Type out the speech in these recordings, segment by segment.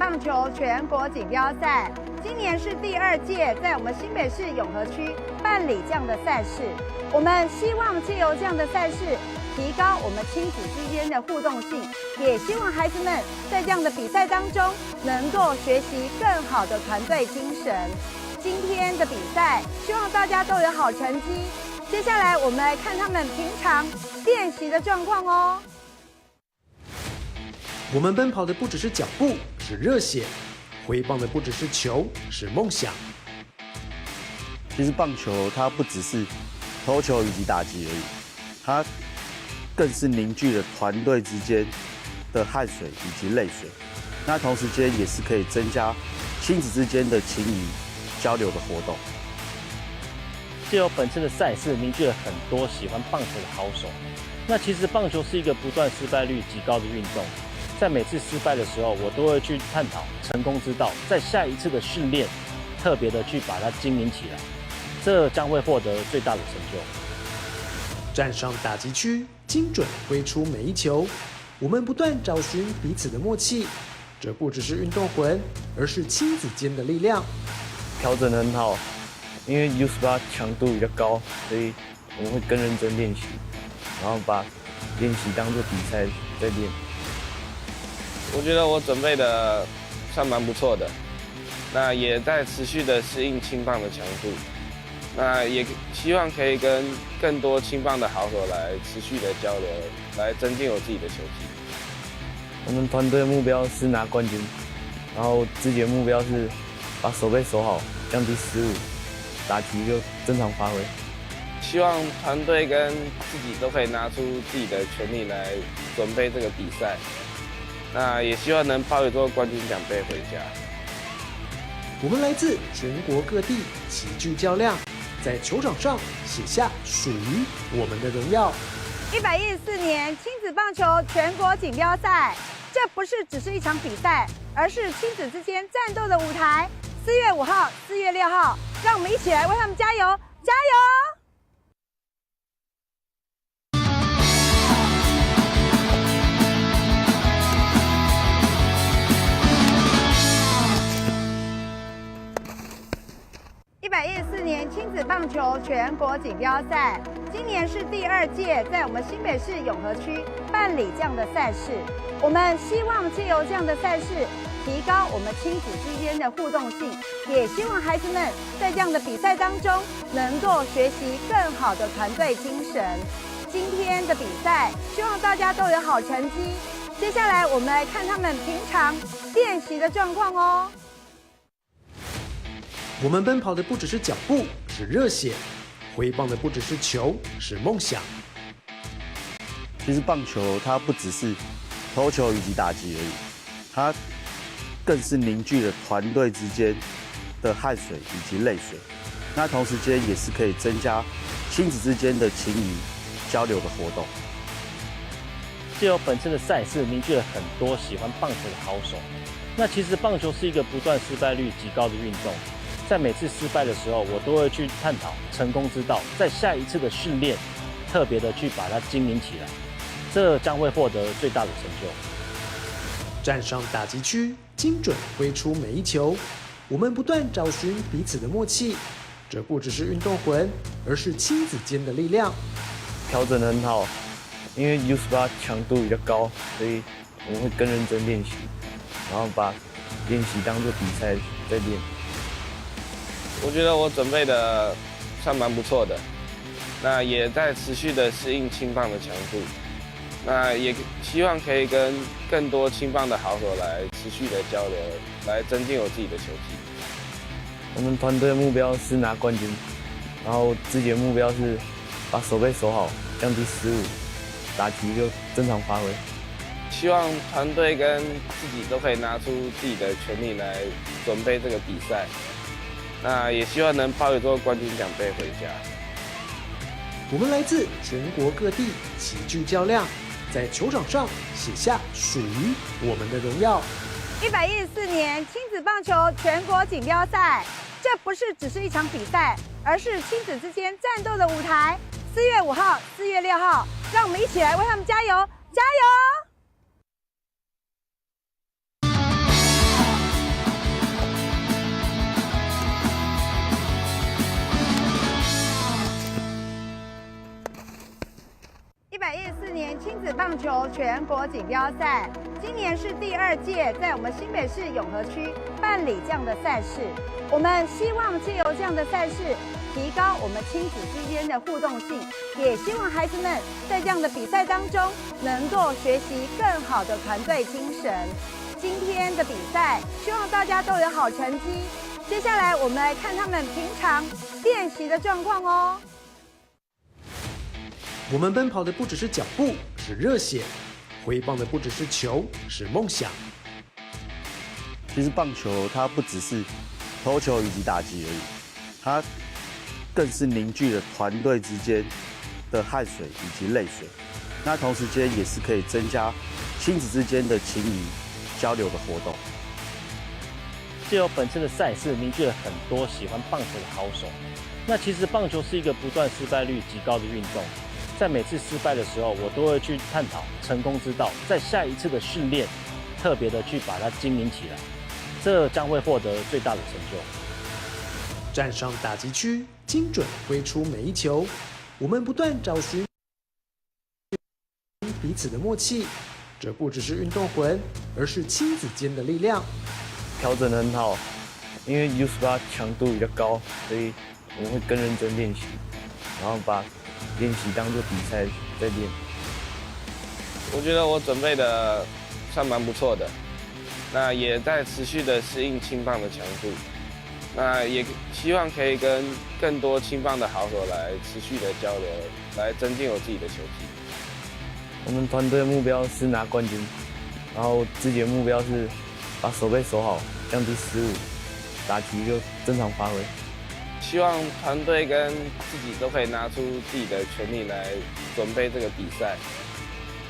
棒球全国锦标赛，今年是第2届，在我们新北市永和区办理这样的赛事。我们希望借由这样的赛事，提高我们亲子之间的互动性，也希望孩子们在这样的比赛当中，能够学习更好的团队精神。今天的比赛，希望大家都有好成绩。接下来，我们来看他们平常练习的状况哦。我们奔跑的不只是脚步，是热血；挥棒的不只是球，是梦想。其实棒球它不只是投球以及打击而已，它更是凝聚了团队之间的汗水以及泪水。那同时间也是可以增加亲子之间的情谊交流的活动。借由本次的赛事，凝聚了很多喜欢棒球的好手。那其实棒球是一个不断失败率极高的运动。在每次失败的时候，我都会去探讨成功之道，在下一次的训练，特别的去把它经营起来，这将会获得最大的成就。站上打击区，精准挥出每一球，我们不断找寻彼此的默契。这不只是运动魂，而是亲子间的力量。调整得很好，因为 U18 强度比较高，所以我们会更认真练习，然后把练习当作比赛在练。我觉得我准备的算蛮不错的，那也在持续的适应青棒的强度，那也希望可以跟更多青棒的好手来持续的交流，来增进我自己的球技。我们团队的目标是拿冠军，然后自己的目标是把手背守好，降低失误，打击就正常发挥。希望团队跟自己都可以拿出自己的全力来准备这个比赛。那也希望能抱一座冠军奖杯回家。我们来自全国各地，齐聚较量，在球场上写下属于我们的荣耀。114年亲子棒球全国锦标赛，这不是只是一场比赛，而是亲子之间战斗的舞台。4月5号、4月6号，让我们一起来为他们加油！加油！114年亲子棒球全国锦标赛，今年是第2届，在我们新北市永和区办理这样的赛事。我们希望借由这样的赛事，提高我们亲子之间的互动性，也希望孩子们在这样的比赛当中，能够学习更好的团队精神。今天的比赛，希望大家都有好成绩。接下来，我们来看他们平常练习的状况哦。我们奔跑的不只是脚步，是热血；挥棒的不只是球，是梦想。其实棒球它不只是投球以及打击而已，它更是凝聚了团队之间的汗水以及泪水。那同时间也是可以增加亲子之间的情谊交流的活动。借由本次的赛事，凝聚了很多喜欢棒球的好手。那其实棒球是一个不断失败率极高的运动。在每次失败的时候，我都会去探讨成功之道，在下一次的训练，特别的去把它经营起来，这将会获得最大的成就。站上打击区，精准挥出每一球，我们不断找寻彼此的默契。这不只是运动魂，而是亲子间的力量。调整得很好，因为 U18 强度比较高，所以我们会更认真练习，然后把练习当作比赛在练。我觉得我准备的算蛮不错的，那也在持续的适应青棒的强度，那也希望可以跟更多青棒的好手来持续的交流，来增进我自己的球技。我们团队的目标是拿冠军，然后自己的目标是把手背守好，降低失误，打击就正常发挥。希望团队跟自己都可以拿出自己的全力来准备这个比赛。那也希望能抱一座冠军奖杯回家。我们来自全国各地，齐聚较量，在球场上写下属于我们的荣耀。114年亲子棒球全国锦标赛，这不是只是一场比赛，而是亲子之间战斗的舞台。4月5号、4月6号，让我们一起来为他们加油！加油！亲子棒球全国锦标赛，今年是第2届在我们新北市永和区办理这样的赛事。我们希望借由这样的赛事，提高我们亲子之间的互动性，也希望孩子们在这样的比赛当中能够学习更好的团队精神。今天的比赛，希望大家都有好成绩。接下来我们来看他们平常练习的状况哦。我们奔跑的不只是脚步，是热血；挥棒的不只是球，是梦想。其实棒球它不只是投球以及打击而已，它更是凝聚了团队之间的汗水以及泪水。那同时间也是可以增加亲子之间的情谊交流的活动。借由本次的赛事，凝聚了很多喜欢棒球的好手。那其实棒球是一个不断失败率极高的运动，在每次失败的时候，我都会去探讨成功之道，在下一次的训练，特别的去把它经营起来，这将会获得最大的成就。站上打击区，精准挥出每一球。我们不断找寻彼此的默契，这不只是运动魂，而是亲子间的力量。调整得很好，因为 U18 强度比较高，所以我们会更认真练习，然后把练习当作比赛在练。我觉得我准备的算蛮不错的，那也在持续的适应青棒的强度，那也希望可以跟更多青棒的好手来持续的交流，来增进我自己的球技。我们团队的目标是拿冠军，然后自己的目标是把手背守好，降低失误，打击就正常发挥。希望团队跟自己都可以拿出自己的全力来准备这个比赛，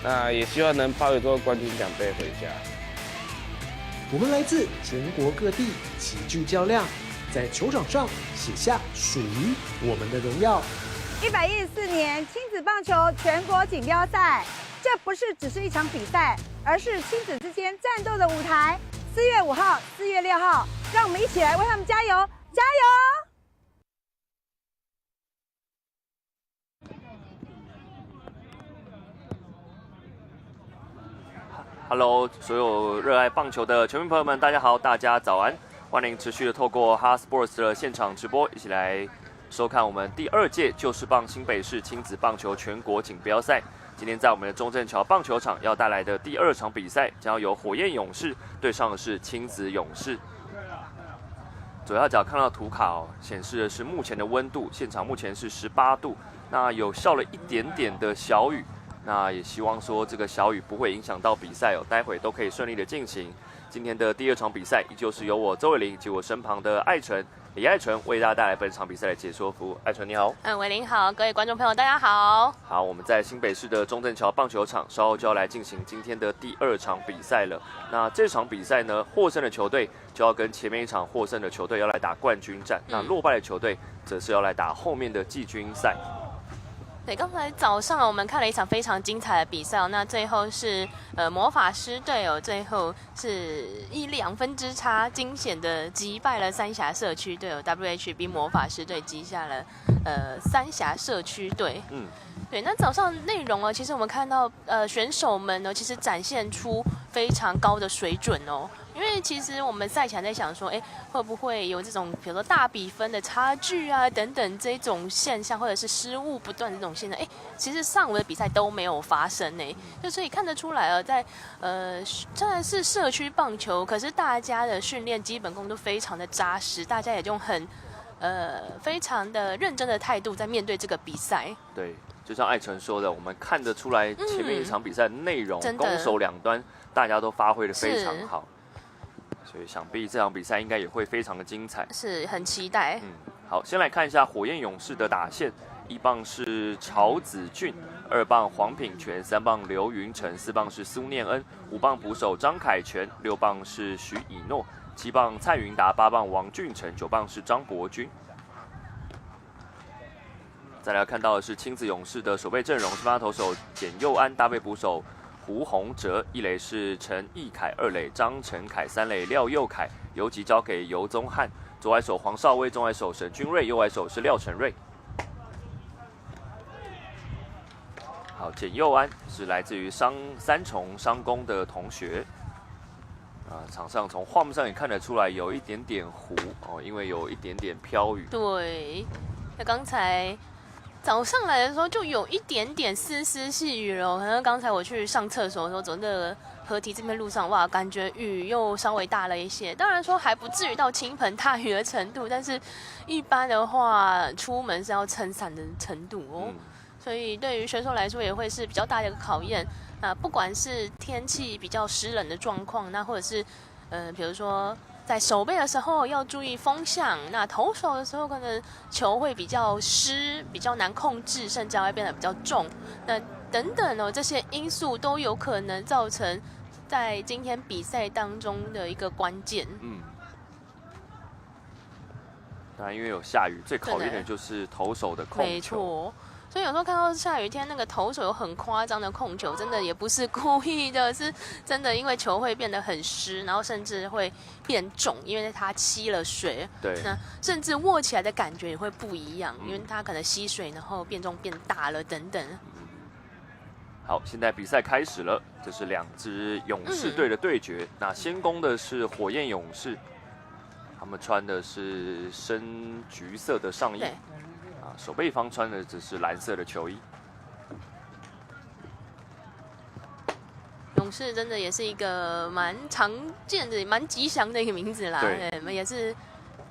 那也希望能抱一座冠军奖杯回家。我们来自全国各地，齐聚较量，在球场上写下属于我们的荣耀。114年亲子棒球全国锦标赛，这不是只是一场比赛，而是亲子之间战斗的舞台。4月5号、4月6号，让我们一起来为他们加油！加油！ Hello， 所有热爱棒球的球迷朋友们，大家好，大家早安！欢迎持续的透过 Ha Sports 的现场直播，一起来收看我们第2届就是棒新北市亲子棒球全国锦标赛。今天在我们的中正桥棒球场要带来的第2场比赛，将要由火焰勇士对上的是亲子勇士。左下角看到图卡显示的是目前的温度，现场目前是18度，那有下了一点点的小雨。 那也希望说这个小雨不会影响到比赛哦，待会都可以顺利的进行。今天的第2场比赛，依旧是由我周伟林及我身旁的艾纯李艾纯为大家带来本场比赛的解说服务。艾纯你好，伟林好，各位观众朋友大家好。好，我们在新北市的中正桥棒球场，稍后就要来进行今天的第2场比赛了。那这场比赛呢，获胜的球队就要跟前面一场获胜的球队要来打冠军战，那落败的球队则是要来打后面的季军赛。 对，刚才早上我们看了一场非常精彩的比赛，那最后是魔法师队最后是1-2分之差，惊险的击败了三峡社区队WHB 魔法师队击下了三峡社区队。对，那早上内容呢，其实我们看到选手们呢，其实展现出非常高的水准哦。 因为其实我们赛前在想说，会不会有这种比如说大比分的差距啊等等这种现象，或者是失误不断的这种现象，其实上午的比赛都没有发生呢，就所以看得出来在虽然是社区棒球，可是大家的训练基本功都非常的扎实，大家也用很非常的认真的态度在面对这个比赛。对，就像艾纯说的，我们看得出来前面一场比赛的内容，攻守两端大家都发挥得非常好。 所以想必这场比赛应该也会非常的精彩，是很期待。好，先来看一下火焰勇士的打线，1棒是曹子俊，2棒黄品全，3棒刘云成，4棒是苏念恩，5棒捕手张凯全，6棒是徐以诺，7棒蔡云达，8棒王俊成，9棒是张伯钧。再来看到的是亲子勇士的守备阵容，先发投手简佑安搭配捕手 胡宏哲，1垒是陈义凯，2垒张成凯，3垒廖佑凯，游击交给游宗翰，左外手黄少威，中外手沈君瑞，右外手是廖承瑞。好，简佑安是来自于三重商工的同学。场上从画面上也看得出来有一点点糊哦，因为有一点点飘雨。对，那刚才早上来的时候就有一点点丝丝细雨了。可能刚才我去上厕所的时候，走那个河堤这边路上，哇，感觉雨又稍微大了一些。当然说还不至于到倾盆大雨的程度，但是一般的话，出门是要撑伞的程度哦。所以对于选手来说，也会是比较大的一个考验。不管是天气比较湿冷的状况，那或者是比如说在守备的时候要注意风向，那投手的时候可能球会比较湿，比较难控制，甚至还会变得比较重。那等等哦，这些因素都有可能造成在今天比赛当中的一个关键。当然因为有下雨，最考验的就是投手的控球。没错。所以有时候看到下雨天那个投手有很夸张的控球，真的也不是故意的，是真的因为球会变得很湿，然后甚至会变重，因为它吸了水。对。那甚至握起来的感觉也会不一样，因为它可能吸水，然后变重变大了等等。好，现在比赛开始了，这是2支勇士队的对决。那先攻的是火焰勇士，他们穿的是深橘色的上衣。守备方穿的只是蓝色的球衣。勇士真的也是一个蛮常见的、蛮吉祥的一个名字啦，对，也是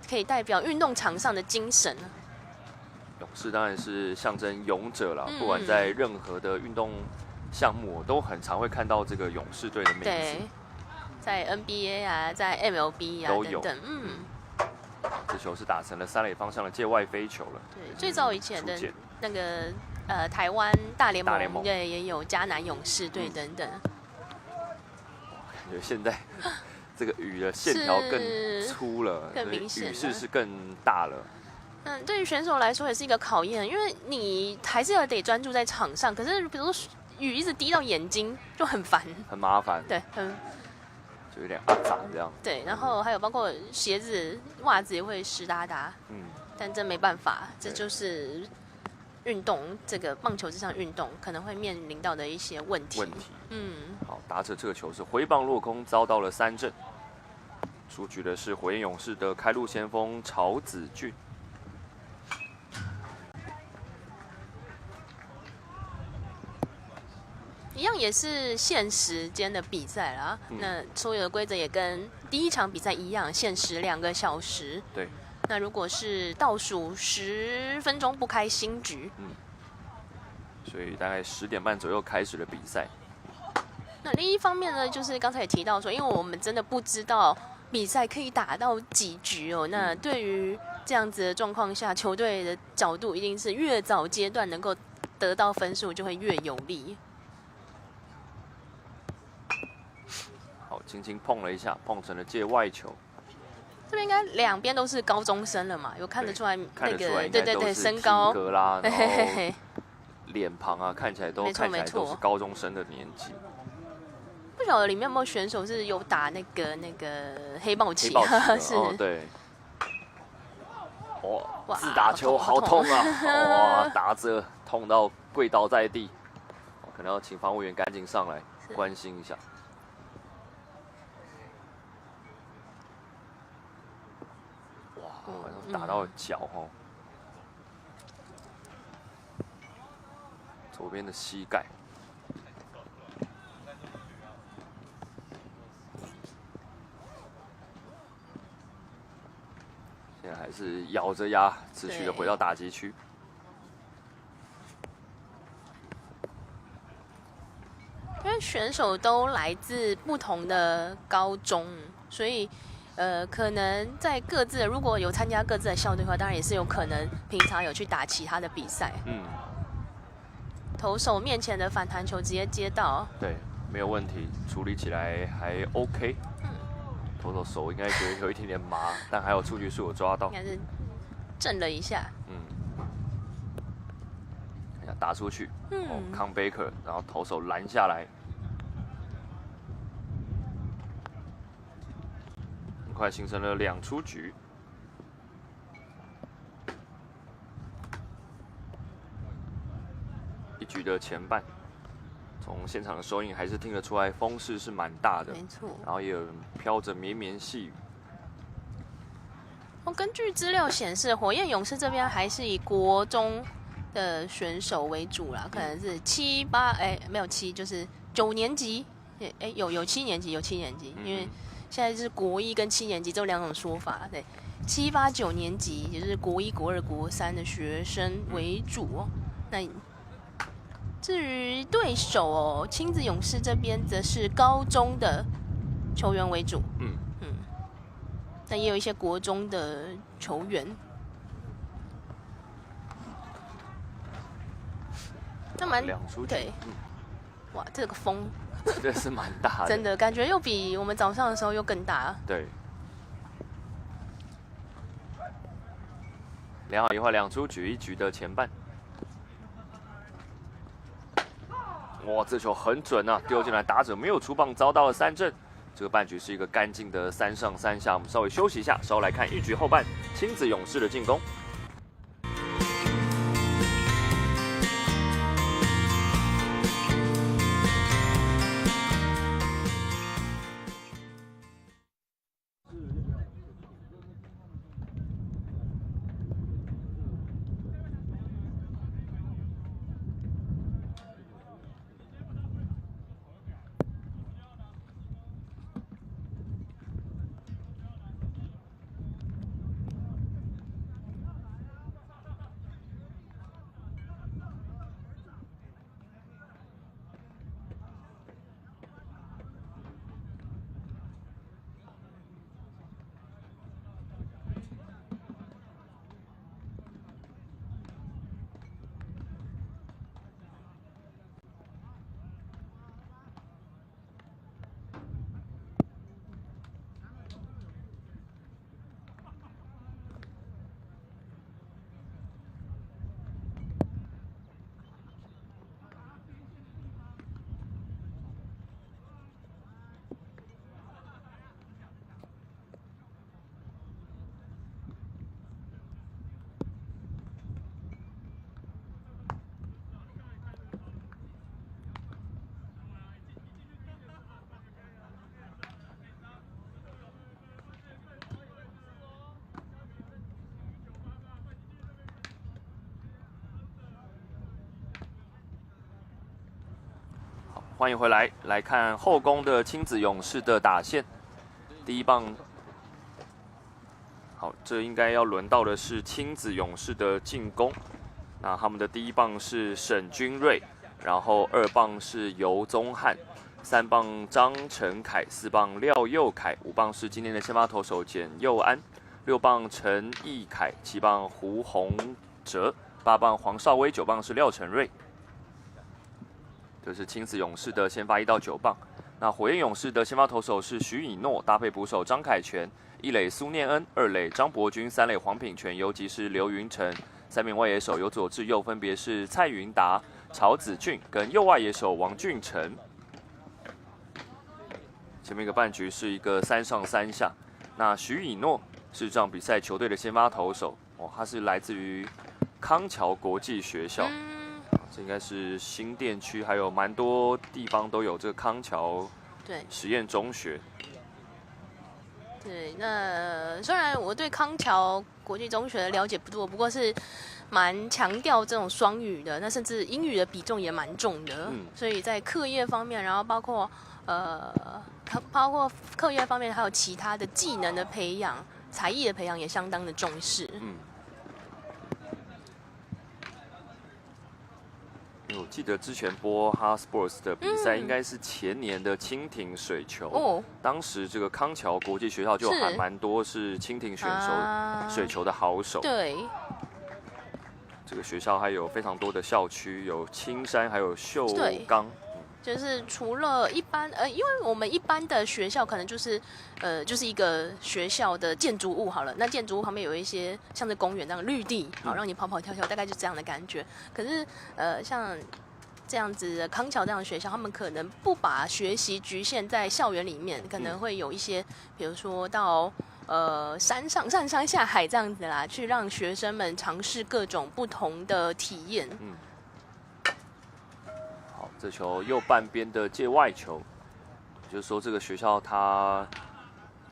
可以代表运动场上的精神。勇士当然是象征勇者啦，不管在任何的运动项目，我都很常会看到这个勇士队的名字。对，在 NBA 啊，在 MLB 啊都有等等，这球是打成了3垒方向的界外飞球了。对，最早以前的那个台湾大联盟对也有迦南勇士队等等。感觉现在这个雨的线条更粗了，更明显，雨势是更大了。对于选手来说也是一个考验，因为你还是要得专注在场上，可是比如说雨一直滴到眼睛就很烦，很麻烦。对，就有点阿杂这样。对，然后还有包括鞋子、袜子也会湿哒哒。但这没办法，这就是运动，这个棒球这项运动可能会面临到的一些问题。好，打者这个球是挥棒落空，遭到了3振。出局的是火焰勇士的开路先锋曹子俊。一样也是限时间的比赛啦，那所有的规则也跟第一场比赛一样，限时2个小时。对。那如果是倒数10分钟不开新局，所以大概10点半左右开始了比赛。那另一方面呢，就是刚才也提到说，因为我们真的不知道比赛可以打到几局哦。那对于这样子的状况下，球队的角度一定是越早阶段能够得到分数，就会越有利。好，轻轻碰了一下，碰成了界外球。这边应该2边都是高中生了嘛，有看得出来那个对身高、体格啦，然后脸庞啊，看起来都都是高中生的年纪。不晓得里面有没有选手是有打那个黑豹旗？是哦，对。哇，自打球好痛啊！哇，打着痛到跪倒在地，可能要请防务员赶紧上来关心一下。打到脚哦，左边的膝盖。现在还是咬着牙持续的回到打击区。因为选手都来自不同的高中，所以。可能在各自如果有参加各自的校队的话，当然也是有可能平常有去打其他的比赛。投手面前的反弹球直接接到，对，没有问题，处理起来还 OK。投手手应该觉得有一点点麻，但还有出局数有抓到，应该是震了一下。看一下打出去，康贝克，然后投手拦下来。快形成了2出局，一局的前半。从现场的收音还是听得出来，风势是蛮大的，没错。然后也有飘着绵绵细雨。根据资料显示，火焰勇士这边还是以国中的选手为主啦，可能是7、8，没有7，就是9年级，有7年级，有7年级，因为现在是国1跟7年级这两种说法，对，7、8、9年级，也就是国1、国2、国3的学生为主哦。那至于对手亲子勇士这边则是高中的球员为主，但也有一些国中的球员。那蛮对，哇，这个风真的是蛮大的，真的感觉又比我们早上的时候又更大。对，2好1坏2出，举1局的前半。哇，这球很准啊，丢进来，打者没有出棒，遭到了3振。这个半局是一个干净的3上3下，我们稍微休息一下，稍后来看1局后半亲子勇士的进攻。欢迎回来，来看后攻的亲子勇士的打线。第一棒，好，这应该要轮到的是亲子勇士的进攻。那他们的第一棒是沈君瑞，然后2棒是游宗翰，3棒张成凯，4棒廖佑凯，5棒是今天的先发投手简佑安，6棒陈义凯，7棒胡宏哲，8棒黄少威，9棒是廖承瑞。这是亲子勇士的先发1到9棒。那火焰勇士的先发投手是许以诺，搭配捕手张凯全，1垒苏念恩，2垒张伯钧，3垒黄品全，游击是刘云成，3名外野手由左至右分别是蔡云达、曹子俊跟右外野手王俊成。前面一个半局是一个3上3下。那许以诺是这场比赛球队的先发投手，他是来自于康桥国际学校。这应该是新店区，还有蛮多地方都有这个康桥实验中学。对，那虽然我对康桥国际中学的了解不多，不过是蛮强调这种双语的，那甚至英语的比重也蛮重的。所以在课业方面，然后包括课业方面，还有其他的技能的培养、才艺的培养也相当的重视。我记得之前播 Hard Sports 的比赛，应该是前年的蜻蜓水球。当时这个康桥国际学校就还蛮多是蜻蜓选手、水球的好手。对，这个学校还有非常多的校区，有青山，还有秀冈。就是除了一般因为我们一般的学校可能就是就是一个学校的建筑物好了，那建筑物旁边有一些像是公园这样绿地，好让你跑跑跳跳，大概就这样的感觉。可是像这样子的康桥这样的学校，他们可能不把学习局限在校园里面，可能会有一些，比如说到上山下海这样子啦，去让学生们尝试各种不同的体验。这球右半边的界外球，就是说这个学校它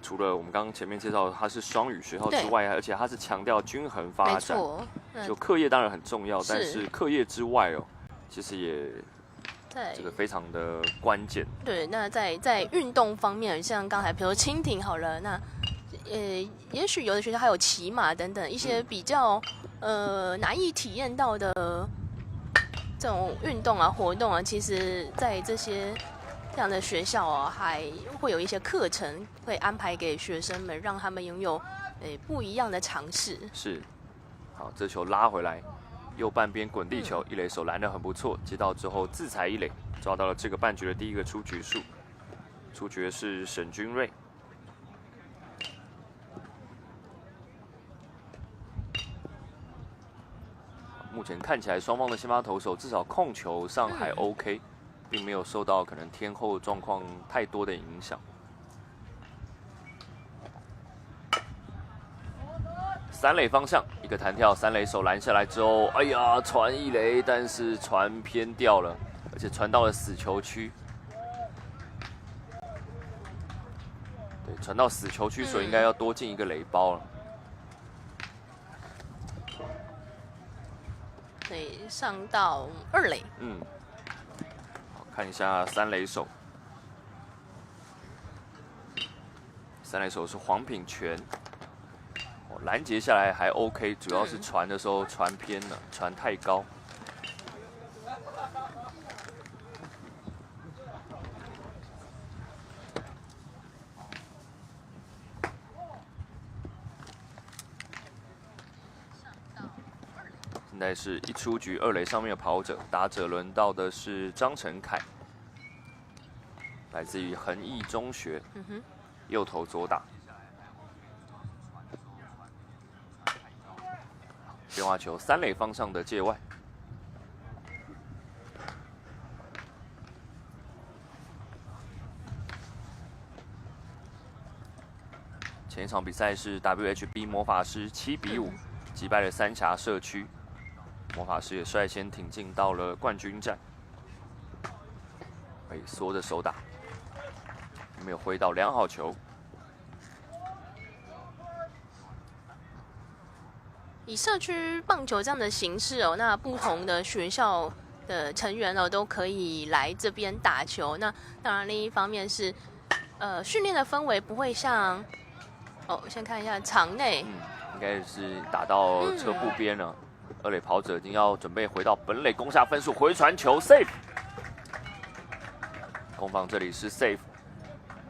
除了我们刚刚前面介绍它是双语学校之外，而且它是强调均衡发展。没错，就课业当然很重要，但是课业之外哦，其实也这个非常的关键。对，那在运动方面，像刚才比如说蜻蜓好了，那也许有的学校还有骑马等等一些比较难以体验到的这种运动啊活动啊，其实在这样的学校啊，还会有一些课程会安排给学生们，让他们拥有不一样的尝试。是，好，这球拉回来，右半边滚地球，一垒手拦得很不错，接到之后自踩一垒，抓到了这个半局的第一个出局数，出局是沈君瑞。目前看起来双方的先发投手至少控球上还 OK，并没有受到可能天候状况太多的影响。三垒方向一个弹跳，三垒手拦下来之后，哎呀，传一垒，但是传偏掉了，而且传到了死球区。对，传到死球区，所以应该要多进一个垒包了。对，上到二垒。好，看一下三垒手。三垒手是黄品全。拦截下来还 OK， 主要是传的时候传偏了，传太高。现在是一出局，二垒上面有跑者，打者轮到的是张成凯，来自于恒毅中学，右投左打。变化球三垒方向的界外，前一场比赛是 WHB 魔法师7-5击败了三峡社区，魔法师也率先挺进到了冠军战。缩着手打，没有挥到良好球。以社区棒球这样的形式哦，那不同的学校的成员哦都可以来这边打球。那当然，另一方面是，训练的氛围不会像，先看一下场内，应该是打到车布边了。二垒跑者已经要准备回到本垒攻下分数，回传球 safe， 攻防这里是 safe，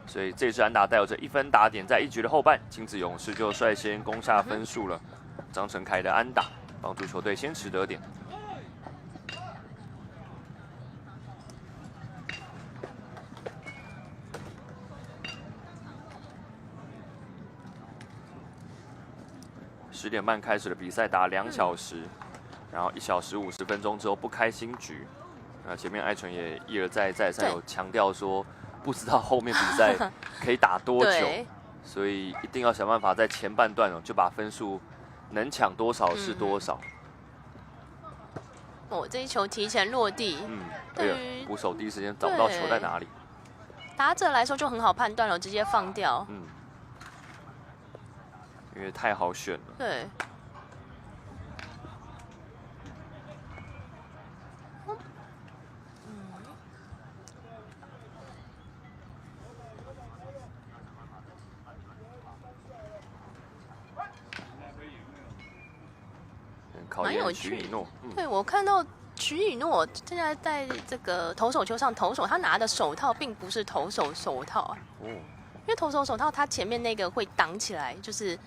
所以这支安打带有着1分打点，在1局的后半，亲子勇士就率先攻下分数了。张成凯的安打帮助球队先取得点。10点半开始的比赛，打2小时，然后1小时50分钟之后不开新局。那前面艾纯也一而再再三有强调说，不知道后面比赛可以打多久，所以一定要想办法在前半段就把分数能抢多少是多少。这一球提前落地，对于捕手第一时间找不到球在哪里。打者来说就很好判断了，直接放掉。因为太好选了。对。考验徐以诺。对，我看到徐以诺现在在这个投手球上投手，他拿的手套并不是投手手套因为投手手套它前面那个会挡起来，就是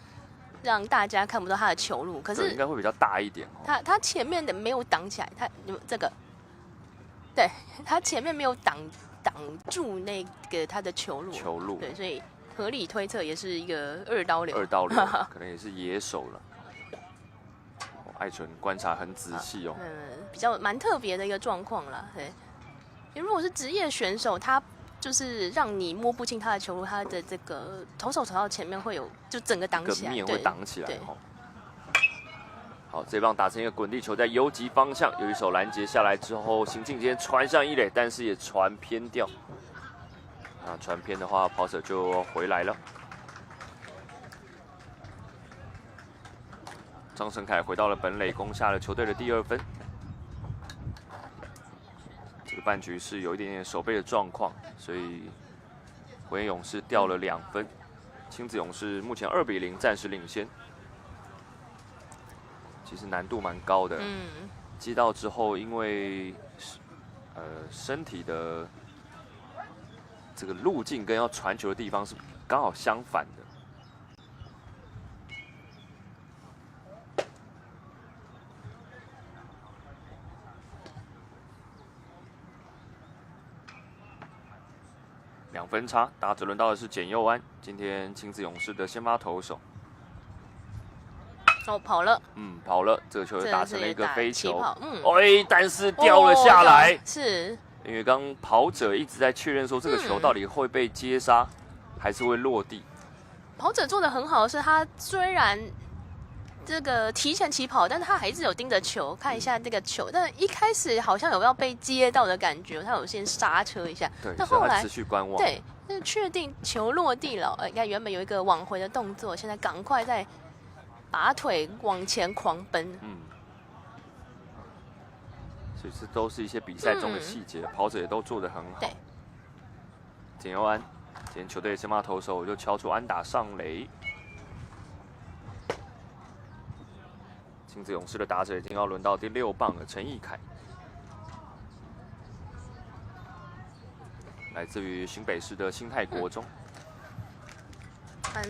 让大家看不到他的球路。可是应该会比较大一点他前面的没有挡起来，这个，对他前面没有挡住那个他的球路。对，所以合理推测也是一个2刀流。2刀流，可能也是野手了。艾纯观察很仔细比较蛮特别的一个状况啦。对，如果是职业选手，他就是让你摸不清他的球路，他的这个投手手套前面会有就整个挡起来，面会挡起来。好，这棒打成一个滚地球，在游击方向有一手拦截下来之后，行进间传上一垒，但是也传偏掉。那传偏的话，跑者就回来了。张胜凯回到了本垒，攻下了球队的第2分。这个半局是有一点点手背的状况，所以火焰勇士掉了2分。亲子勇士目前2比0暂时领先。其实难度蛮高的，击到之后，因为身体的这个路径跟要传球的地方是刚好相反的。2分差，打者轮到的是简佑安，今天亲子勇士的先发投手。哦，跑了，跑了，这个球打成了一个飞球，但是掉了下来，是因为刚跑者一直在确认说这个球到底会被接杀，还是会落地。跑者做的很好的是，他虽然这个提前起跑，但是他还是有盯着球，看一下这个球，但一开始好像有要被接到的感觉，他有先刹车一下，对，但后来持续观望，对，但是确定球落地了，你看原本有一个往回的动作，现在赶快再拔腿往前狂奔。所以这都是一些比赛中的细节，跑者也都做得很好。对，简佑安，今天球队先发投手就敲出安打上垒。亲子勇士的打者已经要轮到第6棒了，陈义凯，来自于新北市的新泰国中。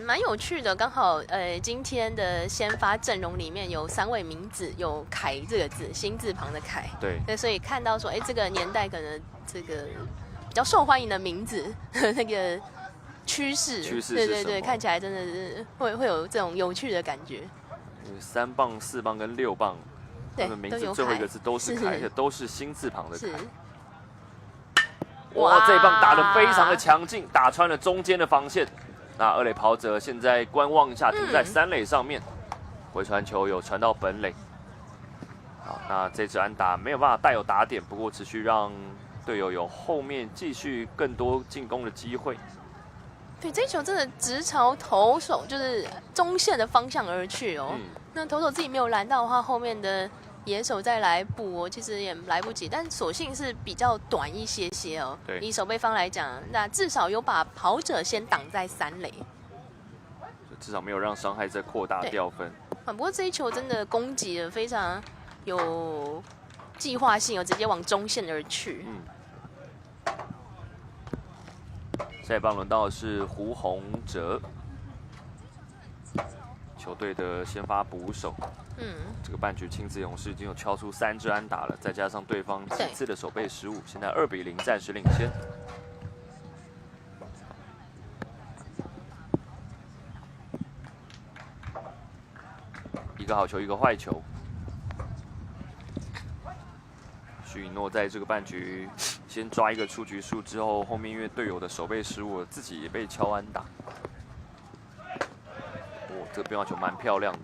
蛮有趣的，刚好今天的先发阵容里面有3位名字，有凯这个字，心字旁的凯。对，所以看到说，这个年代可能这个比较受欢迎的名字那个趋势，对，看起来真的是会有这种有趣的感觉。3棒、4棒跟6棒，他们名字最后一个字都是凯，而且都是心字旁的凯。哇，这一棒打得非常的强劲，打穿了中间的防线。那2垒跑者现在观望一下，停在3垒上面，回传球有传到本垒。好，那这支安打没有办法带有打点，不过持续让队友有后面继续更多进攻的机会。对，这一球真的直朝投手就是中线的方向而去哦。那投手自己没有拦到的话，后面的野手再来补其实也来不及，但所幸是比较短一些哦。对，以守备方来讲，那至少有把跑者先挡在3垒，至少没有让伤害再扩大掉分。不过这一球真的攻击的非常有计划性直接往中线而去。下一棒轮到的是胡宏哲，球队的先发捕手。这个半局亲子勇士已经有敲出3支安打了，再加上对方几次的守备失误，现在2比0暂时领先。一个好球，一个坏球。许以诺在这个半局先抓一个出局数之后，后面因为队友的守备失误，自己也被敲安打。这个变化球蛮漂亮的。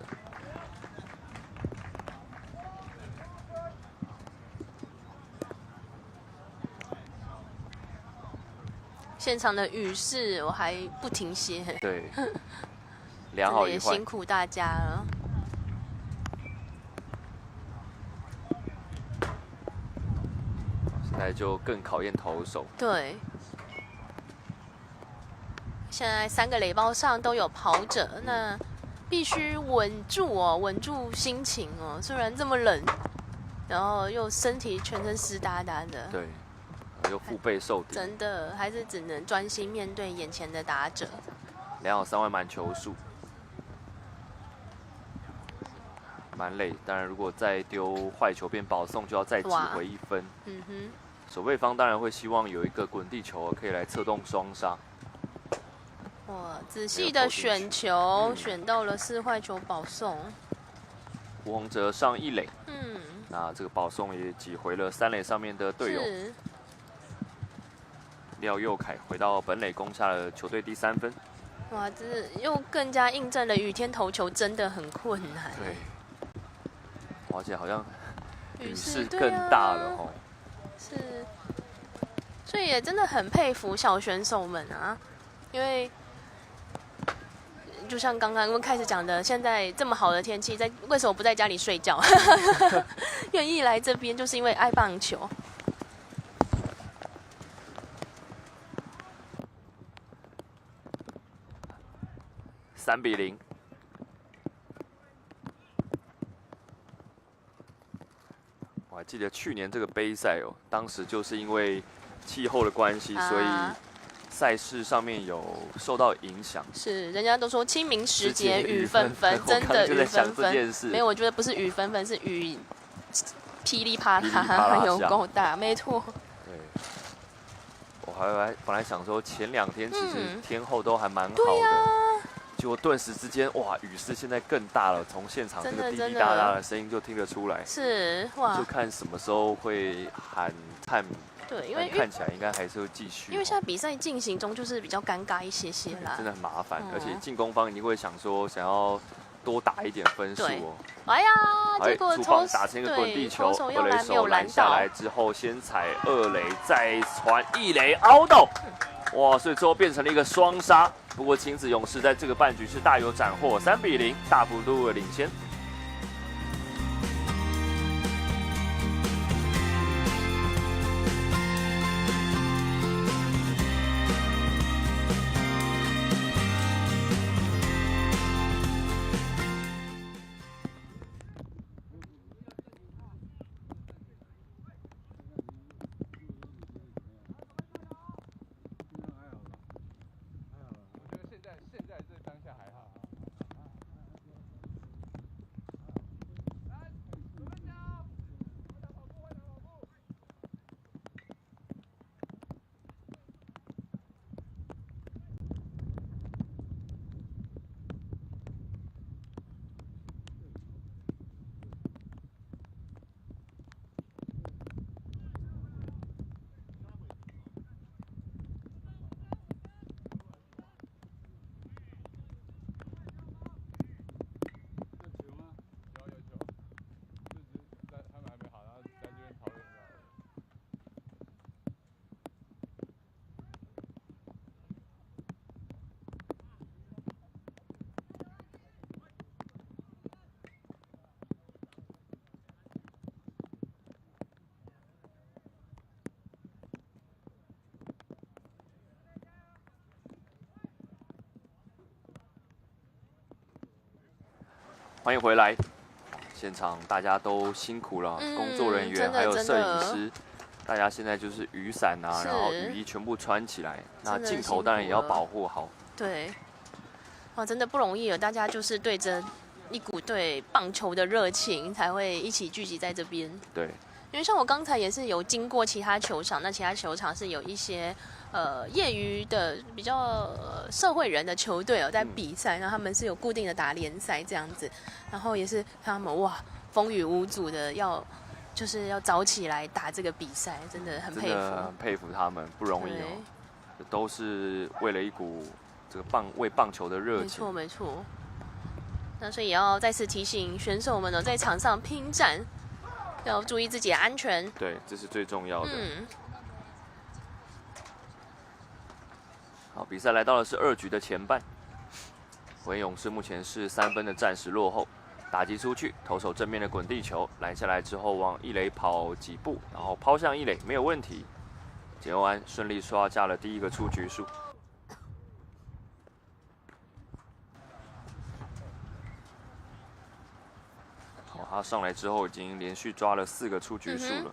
现场的雨势我还不停歇，对，良好一坏，辛苦大家了。现在就更考验投手。对，现在3个垒包上都有跑者，那必须稳住稳住心情虽然这么冷，然后又身体全身湿哒哒的。对。又腹背受敌，真的还是只能专心面对眼前的打者。良好3位满球数，蛮累。当然，如果再丢坏球变保送，就要再挤回1分。守备方当然会希望有一个滚地球可以来策动双杀。哇，仔细的选球，选到了4坏球保送。胡宏哲上1垒，那这个保送也挤回了3垒上面的队友。廖佑凯回到本垒攻下了球队第3分。哇，这又更加印证了雨天投球真的很困难。对，而且好像雨势对更大了哦。是，所以也真的很佩服小选手们啊，因为就像刚刚我们开始讲的，现在这么好的天气，为什么不在家里睡觉？愿意来这边就是因为爱棒球。3-0。我还记得去年这个杯赛哦，当时就是因为气候的关系，所以赛事上面有受到影响。是，人家都说清明时节雨纷纷，真的雨纷纷。没有，我觉得不是雨纷纷，是雨噼里啪啦，有够大，没错。对，我本来想说前2天其实天候都还蛮好的。结果顿时之间，哇，雨势现在更大了，从现场这个滴滴答答的声音就听得出来。是，哇！就看什么时候会喊探。对，因为看起来应该还是会继续。因为现在比赛进行中，就是比较尴尬一些些啦。真的很麻烦，而且进攻方一定会想说想要多打一点分数哦。哎呀，结果出棒打成一个滚地球，二垒手拦下来之后，先踩2垒，再传1垒out到。哇，所以最后变成了一个双杀。不过亲子勇士在这个半局是大有斩获，3-0，大幅度的领先。欢迎回来，现场大家都辛苦了，工作人员还有摄影师，大家现在就是雨伞啊，然后雨衣全部穿起来，那镜头当然也要保护好。对，哇，真的不容易了，大家就是对着一股对棒球的热情，才会一起聚集在这边。对，因为像我刚才也是有经过其他球场，那其他球场是有一些业余的比较社会人的球队在比赛，然后他们是有固定的打联赛这样子，然后也是看他们哇风雨无阻的就是要早起来打这个比赛，真的很佩服，真的很佩服他们，不容易哦，都是为了一股这个为棒球的热情。没错没错。那所以也要再次提醒选手们在场上拼战，要注意自己的安全。对，这是最重要的。好，比赛来到的是2局的前半，火焰勇士目前是3分的暂时落后。打击出去，投手正面的滚地球拦下来之后，往1垒跑几步，然后抛向1垒，没有问题。简佑安顺利刷下了第1个出局数。好，他上来之后已经连续抓了4个出局数了。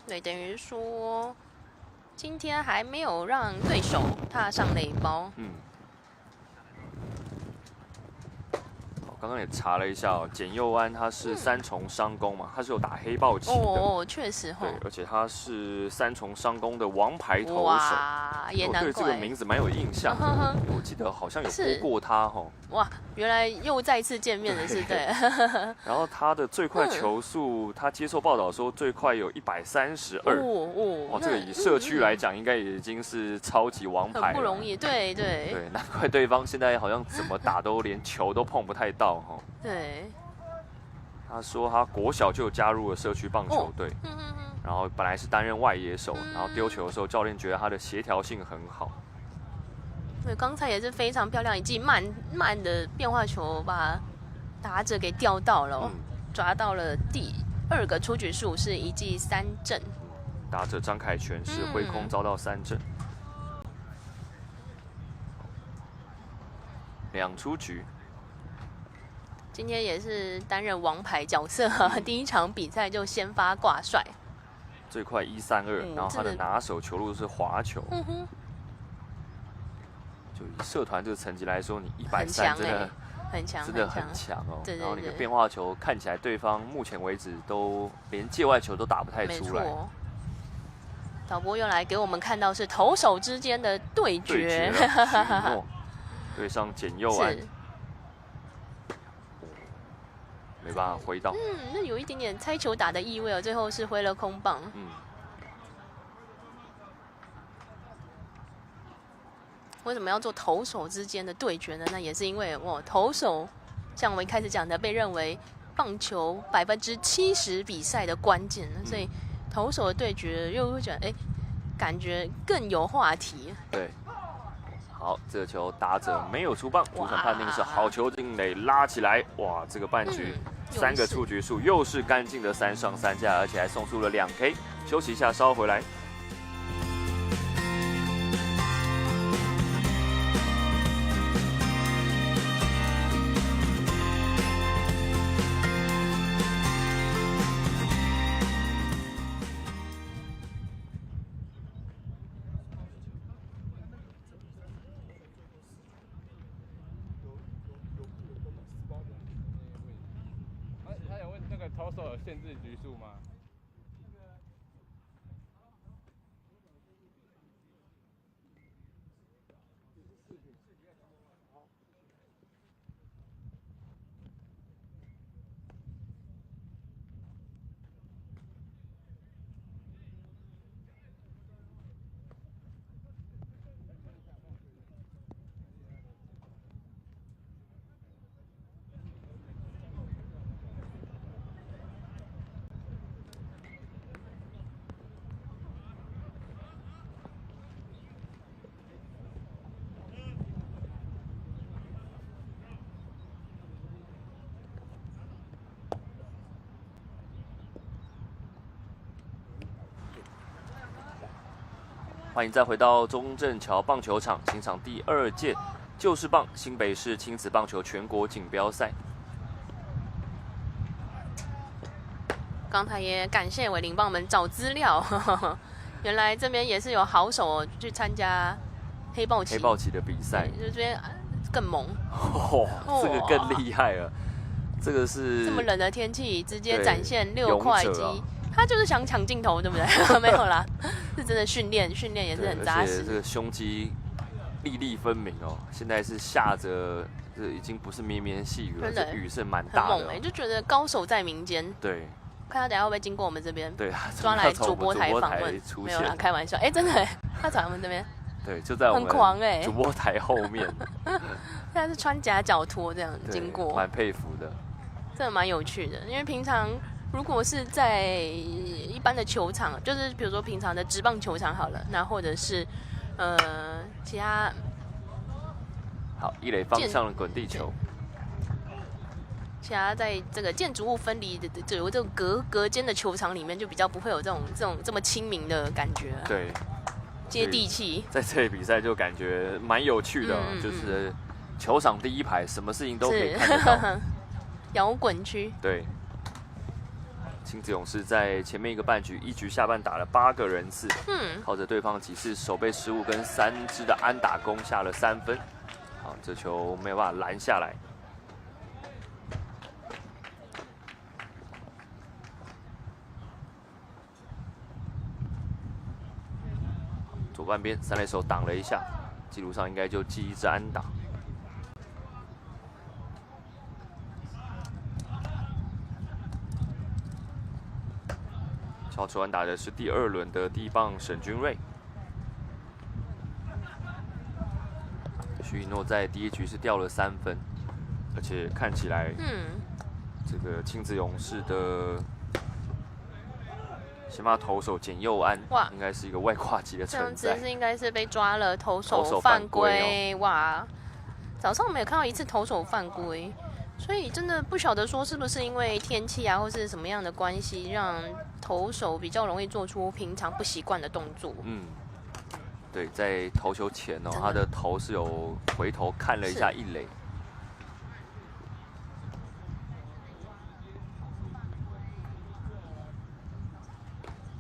对，等于说今天还没有让对手踏上垒包。刚刚也查了一下简佑安他是3重伤攻嘛，他是有打黑豹旗的。哦，确实对，而且他是3重伤攻的王牌投手。哇，也难怪。我对这个名字蛮有印象的，我记得好像有播过他哈。哇，原来又再次见面了，是对。然后他的最快球速，他接受报道说最快有132。哇，这个以社区来讲，应该已经是超级王牌了。很不容易，对。对，难怪对方现在好像怎么打都连球都碰不太到哈。对。他说他国小就加入了社区棒球队，然后本来是担任外野手，然后丢球的时候，教练觉得他的协调性很好。对，刚才也是非常漂亮一记慢的变化球，把打者给吊到了，抓到了第2个出局数，是一记3振。打者张凯全是挥空遭到3振，2出局。今天也是担任王牌角色，第1场比赛就先发挂帅，最快132，然后他的拿手球路是滑球。就以社团这个层级来说，你130真的很强，真的很强哦。对。然后你的变化球看起来对方目前为止都连界外球都打不太出来。导播又来给我们看到是投手之间的对决，许宇诺对上简佑安，没办法挥到。那有一点点猜球打的意味哦，最后是挥了空棒。为什么要做投手之间的对决呢？那也是因为投手像我们一开始讲的，被认为棒球70%比赛的关键，所以投手的对决又会觉得感觉更有话题。对，好，这个球打者没有出棒，主审判定是好球进垒，拉起来，哇，这个半局3个出局数，又是干净的3上3下，而且还送出了2K。休息一下，稍后回来。投手有限制局数吗？欢迎再回到中正桥棒球场，欣赏第2届就是棒新北市亲子棒球全国锦标赛。刚才也感谢伟林帮我们找资料，原来这边也是有好手去参加黑豹旗的比赛，就这边更猛，这个更厉害了。这个是这么冷的天气，直接展现6块肌。他就是想抢镜头，对不对？没有啦，是真的训练也是很扎实。而且这个胸肌粒粒分明哦。现在是下着，这已经不是绵绵细雨了，这雨是蛮大的。很猛就觉得高手在民间。对。看他等下会不会经过我们这边？对，抓来主播台访问。没有啦，开玩笑。真的，他找我们这边。对，就在我们很狂主播台后面。现在是穿夹脚拖这样经过，蛮佩服的。真的蛮有趣的，因为平常。如果是在一般的球场，就是比如说平常的职棒球场好了，那或者是其他好一垒方向的滚地球，其他在这个建筑物分离的有这种隔间的球场里面，就比较不会有这种这么亲民的感觉。对，接地气。在这里比赛就感觉蛮有趣的，就是球场第1排，什么事情都可以看得到。摇滚区。对。亲子勇士在前面1个半局1局下半打了8个人次，靠着对方几次守备失误跟3支的安打攻下了3分。好，这球没有办法拦下来。左半边3垒手挡了一下，记录上应该就记1支安打。超球安打的是第2轮的第1棒沈君瑞，许以诺在第1局是掉了3分，而且看起来这个亲子勇士的先发投手简佑安，哇，应该是一个外挂级的这样存在。子是应该是被抓了投手手犯犯规规哇！早上我们有看到一次投手犯规，所以真的不晓得说是不是因为天气啊，或是什么样的关系，让投手比较容易做出平常不习惯的动作。嗯，对，在投球前哦，真的他的头是有回头看了一下一垒。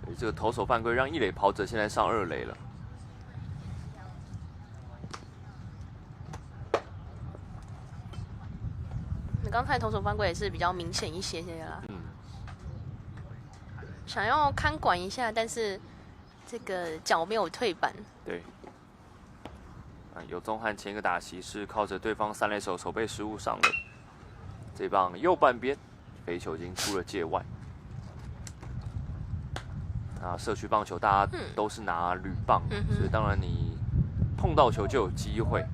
所以这个投手犯规让一垒跑者现在上2垒了。你刚才投手犯规也是比较明显一些啦。嗯，想要看管一下，但是这个脚没有退板。对。有宗翰前一个打席是靠着对方3垒手手背失误上垒，这棒右半边飞球已经出了界外。那社区棒球大家都是拿铝棒，所以当然你碰到球就有机会。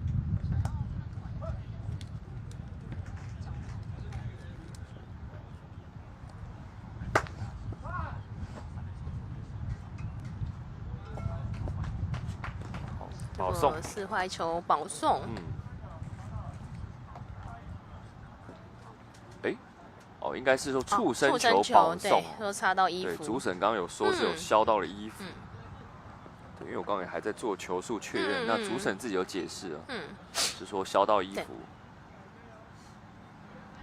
保送四坏球保送。哦，应该是说触身球保送，对，又擦到衣服。对，主审刚刚有说是有削到了衣服。对，因为我刚刚也还在做球速确认，那主审自己有解释了，是说削到衣服。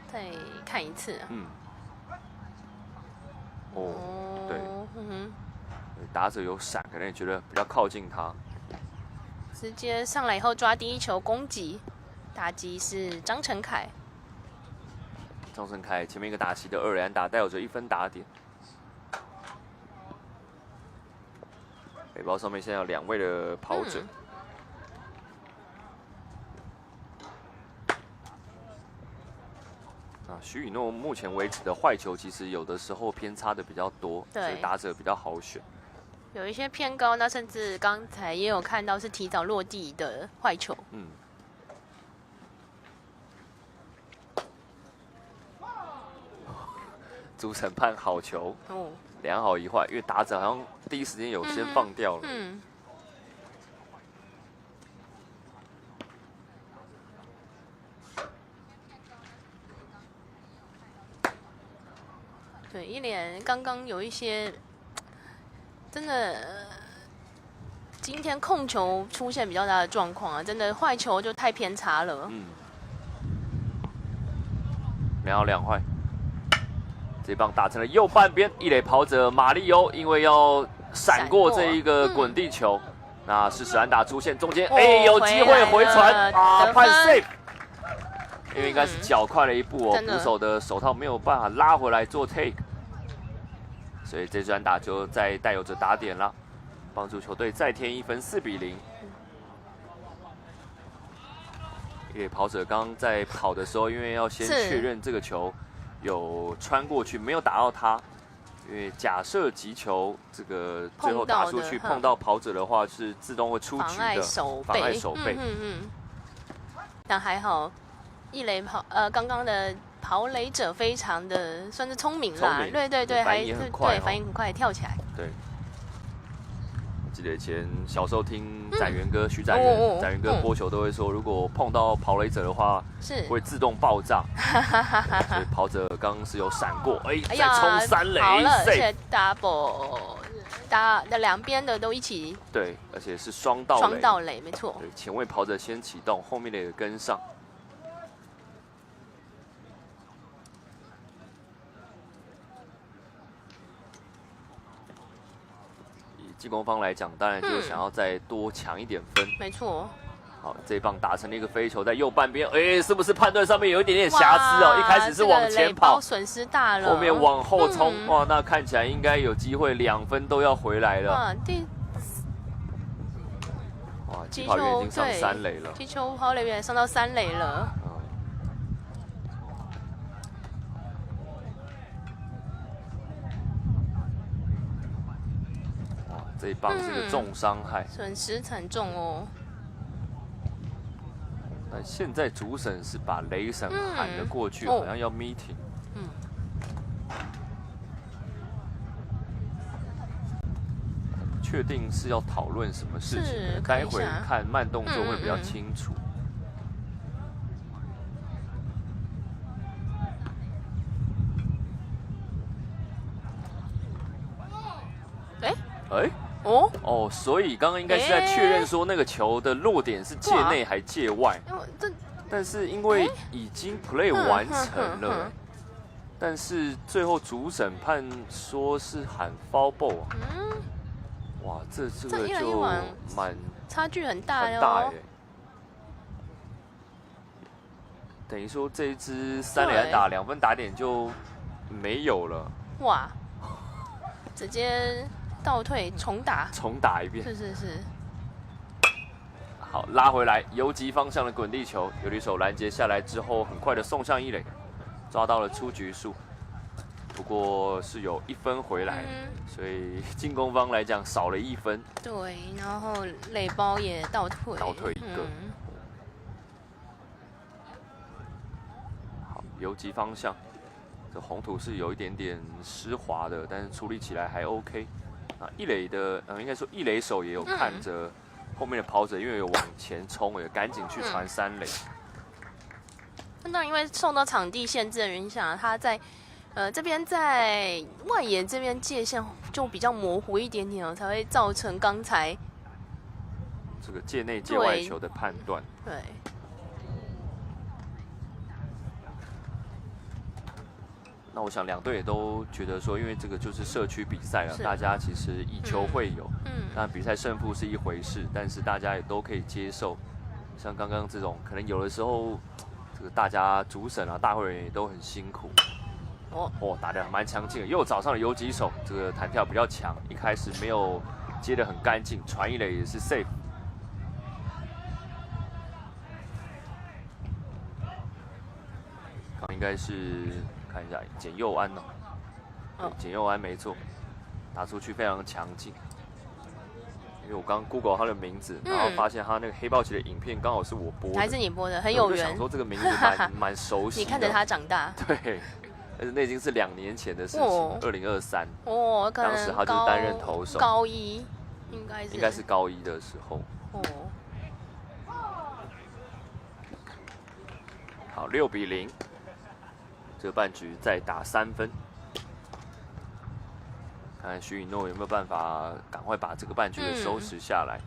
再看一次。对，打者有闪，可能也觉得比较靠近他。直接上来以后抓第一球攻击，打击是张成凯。张成凯前面一个打席的2垒安打带有着1分打点。北包上面现在有2位的跑者。许宇诺目前为止的坏球其实有的时候偏差的比较多，所以打者比较好选。有一些偏高，那甚至刚才也有看到是提早落地的坏球。主审判好球，2好1坏，因为打者好像第一时间有先放掉了。对，一连刚刚有一些真的，今天控球出现比较大的状况啊，真的坏球就太偏差了。2好2坏。这棒打成了右半边，一垒跑者马利欧因为要闪过这一个滚地球，那是使安打出现中间，有机会回传判 safe， 因为应该是脚快了一步哦，捕手的手套没有办法拉回来做 take， 所以这支安打就再带有着打点了，帮助球队再添1分，4比0。一垒跑者刚刚在跑的时候，因为要先确认这个球有穿过去，没有打到他。因为假设击球这个最后打出去碰到跑者的话，是自动会出局的，妨碍手背。但还好，一垒刚刚的跑垒者非常的算是聪明啦，对，反应也很快，反应很快，跳起来。对。记得以前小时候听展元哥、徐展元、展元哥播球都会说，如果碰到跑垒者的话，会自动爆炸。所以跑者刚刚是有闪过，再冲3垒，好了，而且 double 打的2边的都一起。对，而且是双盗垒，没错。对，前卫跑者先启动，后面的也跟上。进攻方来讲，当然就是想要再多抢一点分。没错。好，这一棒打成了一个飞球，在右半边，是不是判断上面有一点点瑕疵哦？一开始是往前跑，损失大了，后面往后冲，哇，那看起来应该有机会2分都要回来了。哇，击跑员已经上3垒了，击球跑垒员上到3垒了。这一棒是个重伤害，损失惨重哦。那现在主审是把雷神喊了过去，好像要 meeting。确定是要讨论什么事情是的，看一下待会看慢动作会比较清楚。哎，哦，所以刚刚应该是在确认说那个球的落点是界内还界外，但是因为已经 play 完成了，但是最后主审判说是喊 foul ball 啊，哇，这个就蛮差距很大很大耶，等于说这一支3垒安打2分打点就没有了，哇，直接倒退重打一遍，是。好，拉回来，游击方向的滚地球，有垒手拦截下来之后，很快的送向一垒，抓到了出局数，不过是有1分回来，所以进攻方来讲少了1分。对，然后垒包也倒退一个。好，游击方向，这红土是有一点点湿滑的，但是处理起来还 OK。啊，一垒的，应该说一垒手也有看着后面的跑者，因为有往前冲，也赶紧去传3垒。那当然，因为受到场地限制的影响，他在这边在外野这边界限就比较模糊一点点哦，才会造成刚才这个界内界外球的判断。对。那我想两队也都觉得说，因为这个就是社区比赛了，大家其实以球会友，那比赛胜负是一回事，但是大家也都可以接受。像刚刚这种，可能有的时候，这个大家主审啊、大会员也都很辛苦。打得蛮强劲的，又找上了游击手，这个弹跳比较强，一开始没有接得很干净，传一垒也是 safe。刚应该是。看一下简佑安哦，简佑安没错，打出去非常强劲。因为我刚 Google 他的名字，然后发现他那个黑豹旗的影片刚好是我播的，还是你播的，很有缘。我就想说这个名字蛮熟悉的。你看着他长大，对，但是那已经是2年前的事情，2023。当时他就是担任投手，高一应该是高一的时候。好，6-0。这个半局再打3分，看看徐允诺有没有办法赶快把这个半局给收拾下来。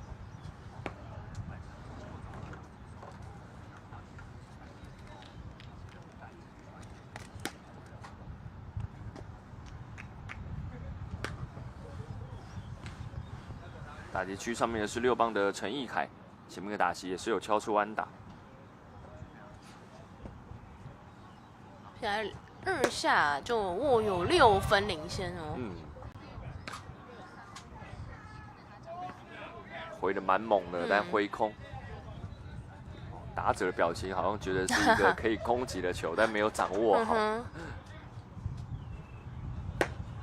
打击区上面的是6棒的陈义凯，前面的打席也是有敲出安打。现在2下就握有6分领先哦。挥得蛮猛的，但挥空。打者的表情好像觉得是一个可以攻击的球，但没有掌握好。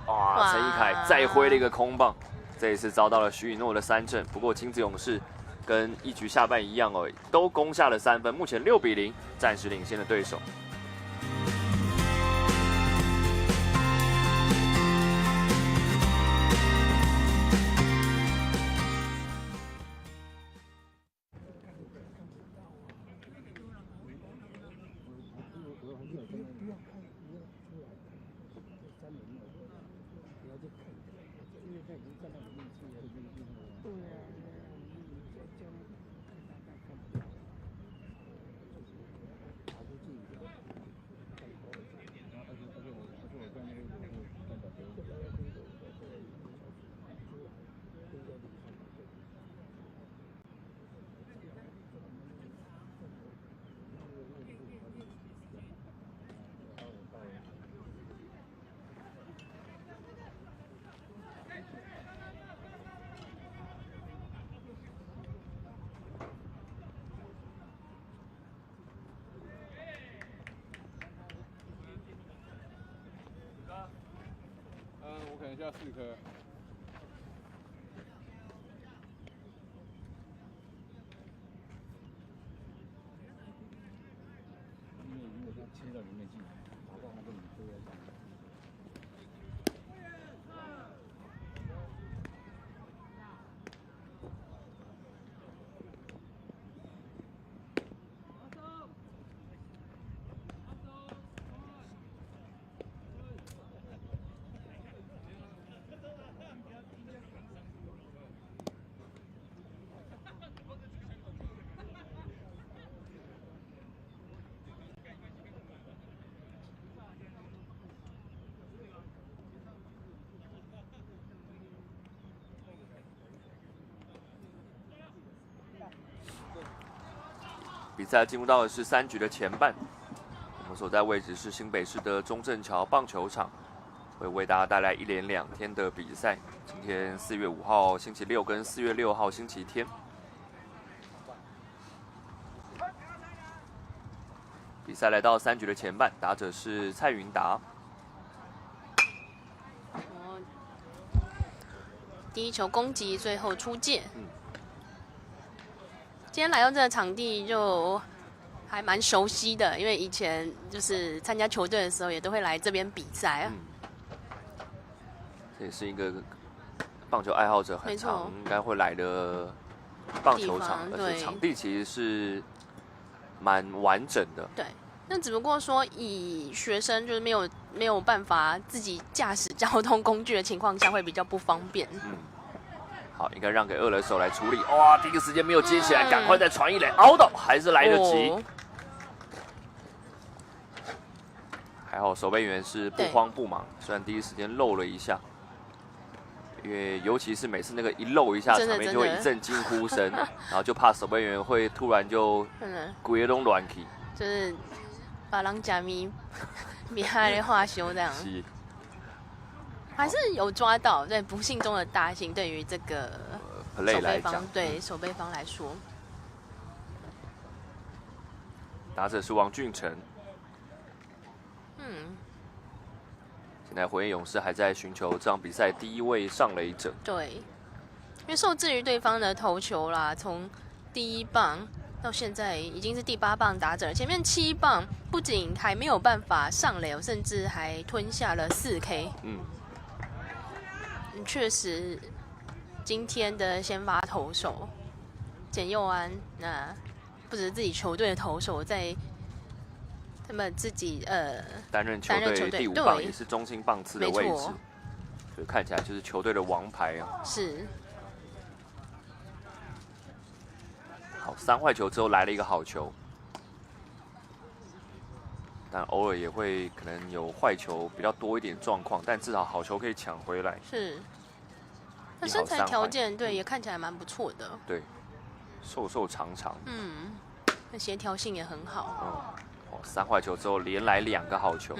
哇，陈义凯再挥了一个空棒，这一次遭到了徐允诺的3振。不过金子勇士跟一局下半一样哦，都攻下了3分，目前6-0，暂时领先的对手。我可能需要4颗。因为如果它切到里面去，跑到那个里就要这样。比赛进入到的是3局的前半，我们所在位置是新北市的中正桥棒球场，会为大家带来1连2天的比赛。今天4月5号星期六跟4月6号星期天。比赛来到3局的前半，打者是蔡云达。第一球攻击，最后出界。今天来到这个场地就还蛮熟悉的，因为以前就是参加球队的时候，也都会来这边比赛啊。这也是一个棒球爱好者很常应该会来的棒球场，而且场地其实是蛮完整的。对，那只不过说以学生就是没有办法自己驾驶交通工具的情况下，会比较不方便。好，应该让给2垒手来处理。哇，第一个时间没有接起来，赶快再传1垒，凹到还是来得及。还好守备员是不慌不忙，虽然第一时间漏了一下，因为尤其是每次那个一漏一下，场面就会一阵惊呼声，然后就怕守备员会突然就鬼都乱起，就是把人假咪米害的话修这样。还是有抓到，对，不幸中的大幸，对于这个守备方，对守备方来说，打者是王俊成。现在火焰勇士还在寻求这场比赛第1位上垒者。对，因为受制于对方的投球啦，从第1棒到现在已经是第8棒打者，前面7棒不仅还没有办法上垒，甚至还吞下了4K。确实，今天的先发投手简佑安，那不只是自己球队的投手，在他们自己担任球队第5棒，也是中心棒次的位置，所以看起来就是球队的王牌啊。是。好，3坏球之后来了一个好球，但偶尔也会可能有坏球比较多一点状况，但至少好球可以抢回来。是。那身材条件对也看起来蛮不错的。对，瘦瘦长长。那协调性也很好。3坏球之后连来2个好球。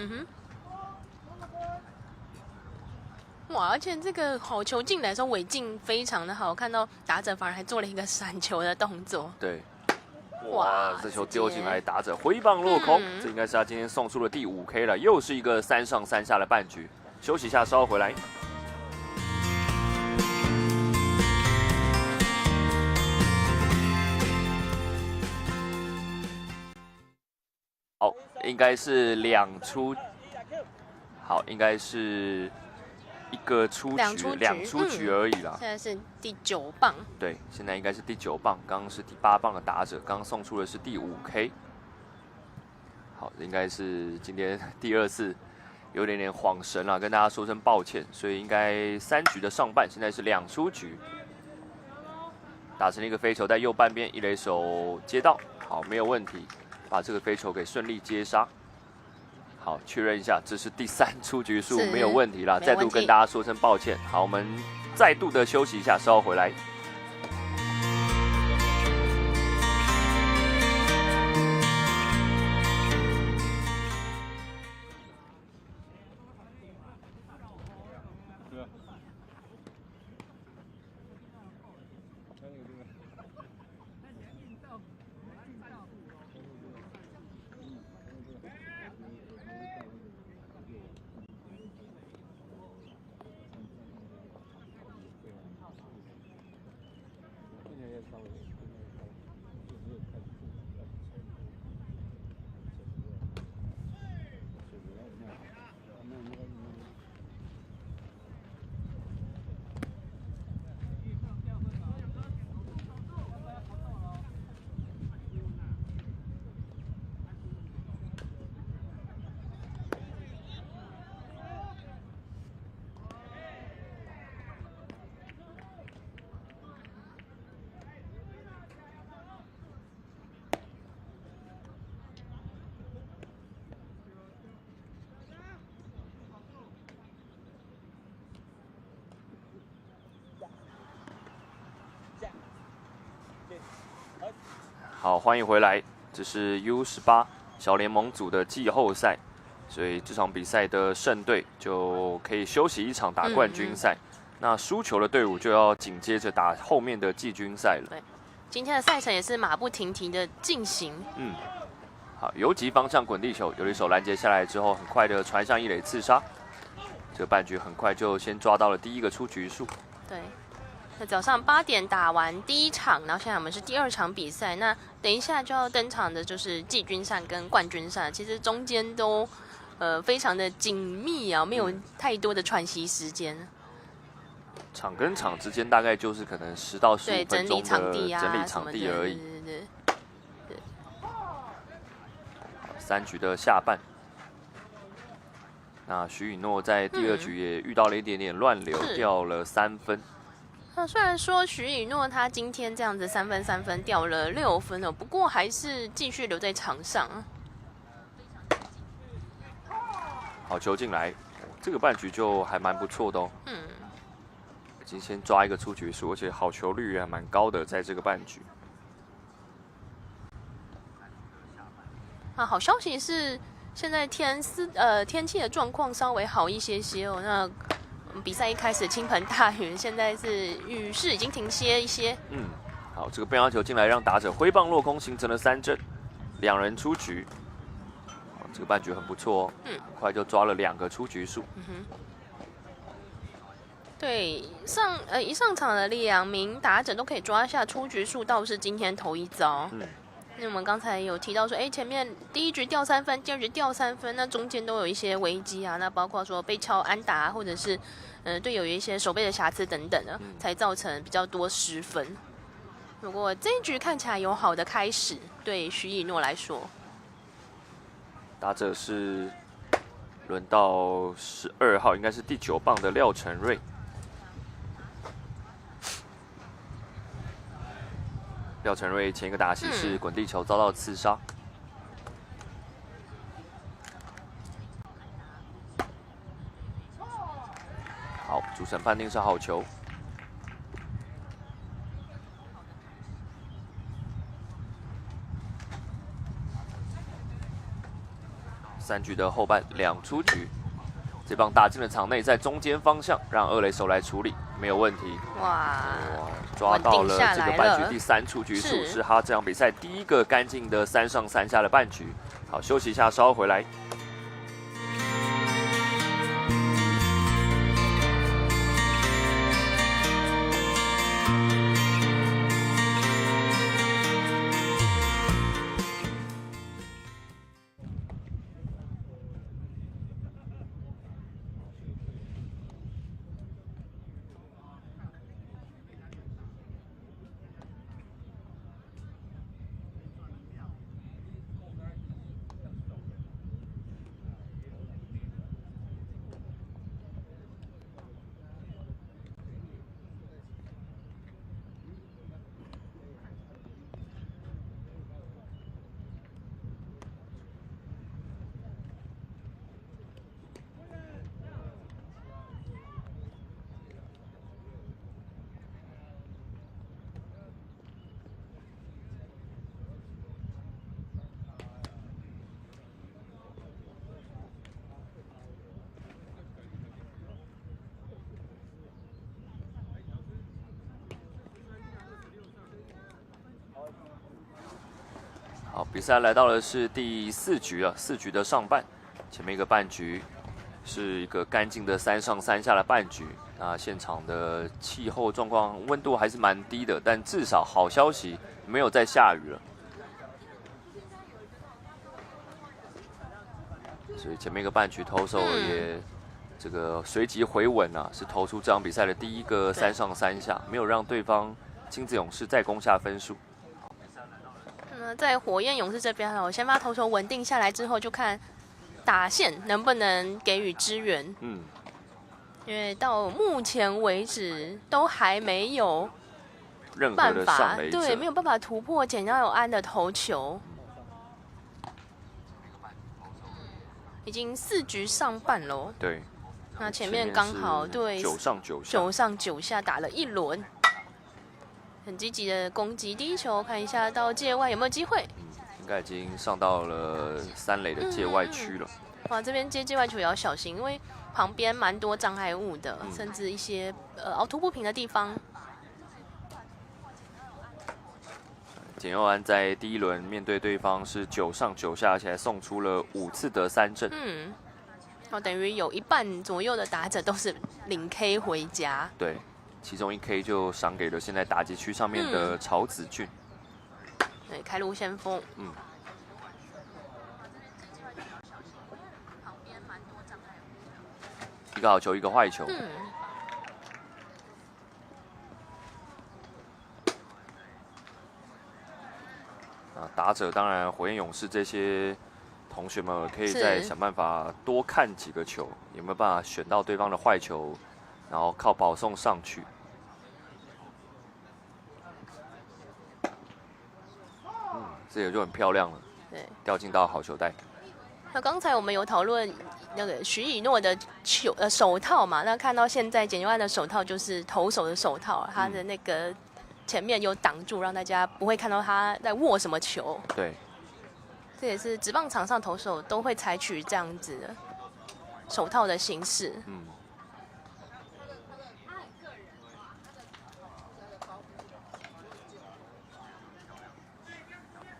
哇，而且这个好球进来的时候尾劲非常的好，看到打者反而还做了一个闪球的动作。对。哇，这球丢进来，打者挥棒落空，这应该是他今天送出的第5K 了，又是一个3上3下的半局。休息一下，稍后回来。好，应该是2出，好，应该是1个出局，2出局而已啦。现在是第9棒。对，现在应该是第9棒，刚刚是第8棒的打者，刚刚送出的是第5K。好，应该是今天第2次有点晃神了，跟大家说声抱歉。所以应该3局的上半，现在是2出局，打成了一个飞球在右半边，1垒手接到，好，没有问题。把这个飞球给顺利接杀，好，确认一下，这是第3出局数，没有问题啦。再度跟大家说声抱歉。好，我们再度的休息一下，稍后回来。好，欢迎回来。这是 U18小联盟组的季后赛，所以这场比赛的胜队就可以休息一场打冠军赛。那输球的队伍就要紧接着打后面的季军赛了。对，今天的赛程也是马不停蹄的进行。好，游击方向滚地球，有一手拦截下来之后，很快的传向一垒刺杀。这个半局很快就先抓到了第一个出局数。对，那早上8点打完第一场，然后现在我们是第2场比赛。那等一下就要登场的就是季军赛跟冠军赛，其实中间都非常的紧密啊，没有太多的喘息时间。场跟场之间大概就是可能10到15分钟的整理场地而已。对。3局的下半，那许宇诺在第2局也遇到了一点点乱流，掉了3分。那虽然说许宇诺他今天这样子3分3分掉了6分哦，不过还是继续留在场上。好球进来，这个半局就还蛮不错的哦。已经先抓一个出局数，而且好球率还蛮高的，在这个半局。好消息是，现在天气的状况稍微好一些些哦。那比赛一开始倾盆大雨，现在是雨势已经停歇一些。好，这个变化球进来，让打者挥棒落空，形成了3振，2人出局。这个半局很不错哦，很快就抓了2个出局数。对，一上场的2名打者都可以抓下出局数，倒是今天头一遭。那我们刚才有提到说，前面第1局掉3分，第2局掉3分，那中间都有一些危机啊，那包括说被敲安打，或者是队友有一些手背的瑕疵等等的，才造成比较多失分。不过这一局看起来有好的开始，对许以诺来说。打者是轮到12号，应该是第9棒的廖承瑞。廖承瑞前一个打席是滚地球遭到刺杀。好，主审判定是好球。3局的后半2出局，这棒打进了场内，在中间方向，让2垒手来处理，没有问题。哇，抓到了这个半局第3出局数，是他这场比赛第1个干净的3上3下的半局。好，休息一下，稍后回来。好，比赛来到的是第4局啊，4局的上半，前面一个半局是一个干净的3上3下的半局。那现场的气候状况温度还是蛮低的，但至少好消息没有再下雨了，所以前面一个半局投手也这个随即回稳啊，是投出这场比赛的第1个3上3下，没有让对方金子勇士再攻下分数。在火焰勇士这边，我先发投手稳定下来之后，就看打线能不能给予支援。因为到目前为止都还没有办法，对，没有办法突破简耀有安的投球。已经4局上半喽。对。那前面刚好对9上9下，9上9下打了1轮。很积极的攻击，第1球看一下到界外有没有机会。应该已经上到了3垒的界外区了。哇，这边接界外球也要小心，因为旁边蛮多障碍物的，甚至一些凹凸不平的地方。简佑安在第1轮面对对方是9上9下，而且还送出了5次得3振。等于有一半左右的打者都是0 K 回家。对，其中1 K 就赏给了现在打击区上面的曹子俊。对，开路先锋。一个好球，一个坏球。打者当然火焰勇士这些同学们可以再想办法多看几个球，有没有办法选到对方的坏球，然后靠保送上去。这个就很漂亮了，对，掉进到好球带。那刚才我们有讨论那个许以诺的手套嘛？那看到现在简佑安的手套就是投手的手套，他的那个前面有挡住，让大家不会看到他在握什么球。对，这也是职棒场上投手都会采取这样子的手套的形式。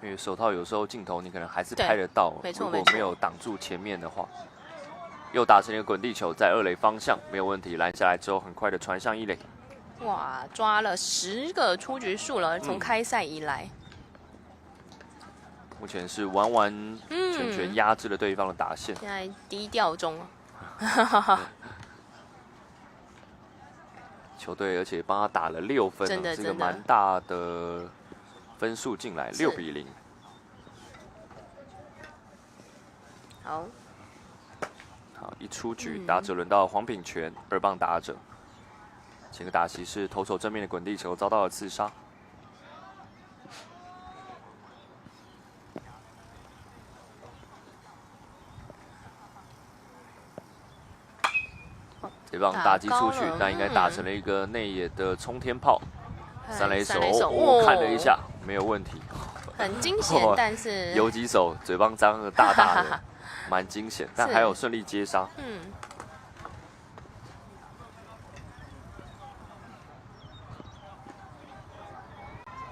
因为手套有时候镜头你可能还是拍得到，如果没有挡住前面的话，又打成一个滚地球在2垒方向，没有问题，拦下来之后很快的传向1垒。哇，抓了10个出局数了，从开赛以来。目前是完完全全压制了对方的打线。现在低调中。球队而且帮他打了6分，这个蛮大的分数进来，6比0。好，一出局，打者轮到黄秉权，2棒打者。前个打席是投手正面的滚地球，遭到了刺杀。这棒打击出去，但应该打成了一个内野的冲天炮。3垒手，我看了一下，没有问题。很惊险，但是游击手嘴巴张的大大的，蛮惊险，但还有顺利接杀。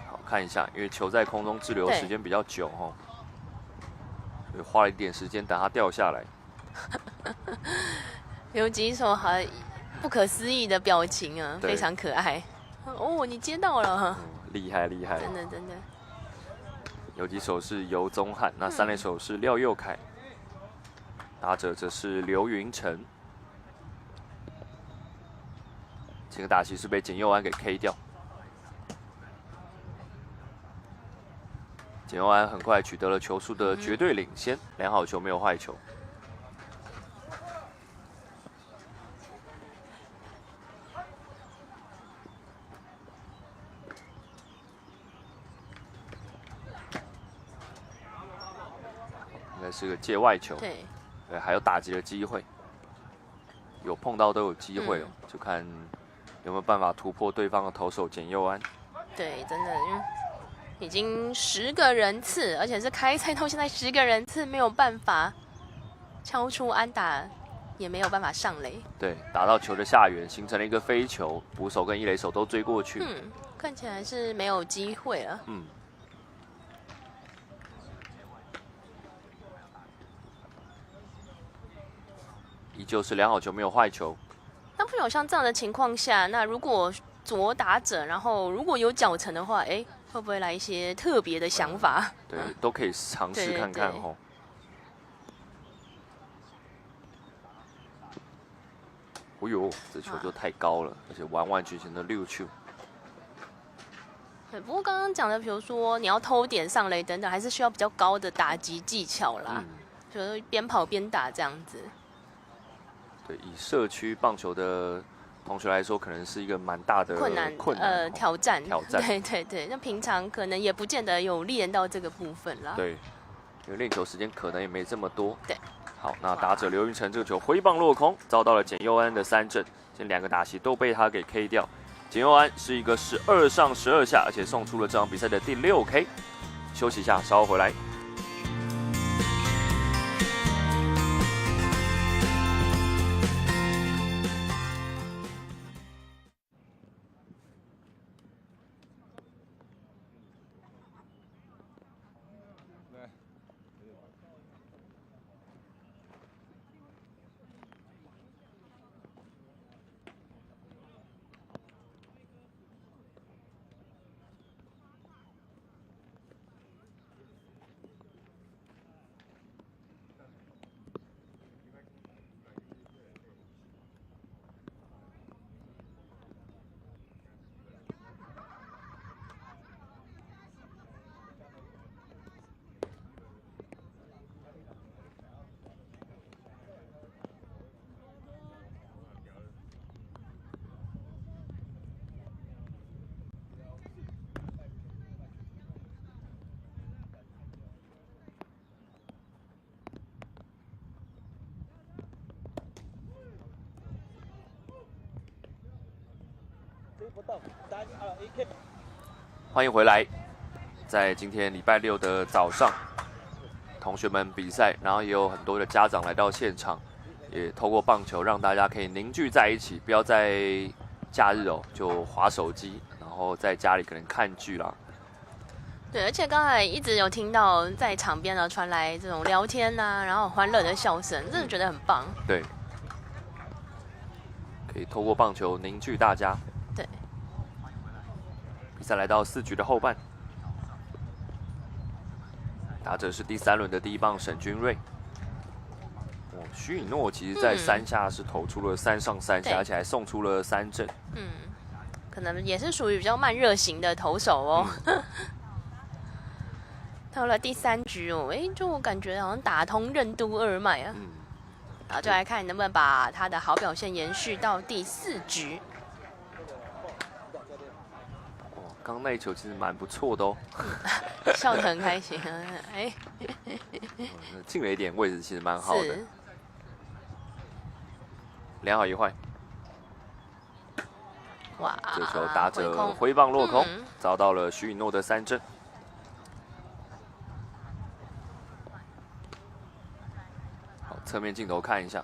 好，看一下，因为球在空中滞留时间比较久哦，所以花了一点时间等它掉下来。游击手还不可思议的表情啊，非常可爱。哦，你接到了，厉害厉害，真的。游击手是游宗翰，那3垒手是廖佑凯，打者则是刘云成。这个打席是被简佑安给 K 掉。简佑安很快取得了球数的绝对领先，良好球没有坏球。应该是个界外球，对，还有打击的机会，有碰到都有机会哦，就看有没有办法突破对方的投手简佑安。对，真的，已经10个人次，而且是开赛到现在10个人次没有办法敲出安打，也没有办法上垒。对，打到球的下缘，形成了一个飞球，捕手跟1垒手都追过去。看起来是没有机会了。依旧是良好球没有坏球。那不有像这样的情况下，那如果左打者，然后如果有脚程的话，会不会来一些特别的想法？对，都可以尝试看看哦。哦呦，这球就太高了，而且完完全全的溜球。对，不过刚刚讲的，比如说你要偷点上垒等等，还是需要比较高的打击技巧啦，比如说边跑边打这样子。对，以社区棒球的同学来说，可能是一个蛮大的困难挑战。对，那平常可能也不见得有练到这个部分啦。对，因为练球时间可能也没这么多。对，好，那打者刘云成这个球挥棒落空，遭到了简佑安的3振，这2个打席都被他给 K 掉。简佑安是一个12上12下，而且送出了这场比赛的第6 K。休息一下，稍后回来。欢迎回来，在今天礼拜六的早上，同学们比赛，然后也有很多的家长来到现场，也透过棒球让大家可以凝聚在一起，不要在假日就滑手机，然后在家里可能看剧啦。对，而且刚才一直有听到在场边呢传来这种聊天呐、然后欢乐的笑声，真的觉得很棒。对，可以透过棒球凝聚大家。对，比赛来到4局的后半，打者是第3轮的第一棒沈君睿。徐允诺其实在3下是投出了3上3下，而且还送出了3振。可能也是属于比较慢热型的投手哦。到了第3局哦，就我感觉好像打通任督二脉啊。然后就来看能不能把他的好表现延续到第4局。刚那一球其实蛮不错的哦，笑得很开心啊！进了一点位置，其实蛮好的。2好1坏。哇！这球打者挥棒落空，遭到了徐允诺的3振。好，侧面镜头看一下，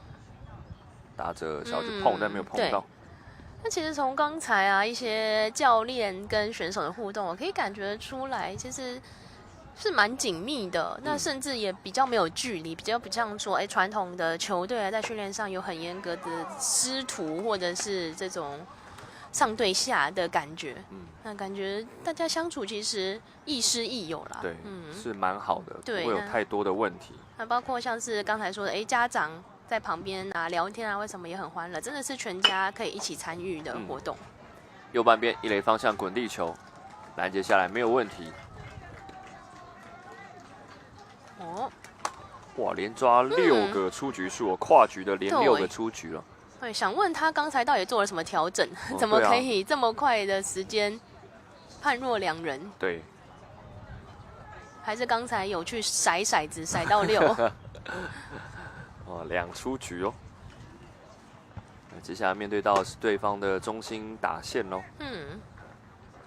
打者小去碰，但没有碰到。那其实从刚才一些教练跟选手的互动，我可以感觉出来，其实是蛮紧密的。那甚至也比较没有距离，比较不像说，传统的球队在训练上有很严格的师徒，或者是这种上对下的感觉。那感觉大家相处其实亦师亦友啦。对，是蛮好的，不对，会有太多的问题。那包括像是刚才说的，家长在旁边聊天为什么也很欢乐，真的是全家可以一起参与的活动。右半边一垒方向滚地球，拦截下来没有问题。哇，连抓6个出局数，跨局的连6个出局了。对，想问他刚才到底做了什么调整？怎么可以这么快的时间判若两人？对，还是刚才有去骰骰子骰到6？ 2出局哦。那接下来面对到的是对方的中心打线喽。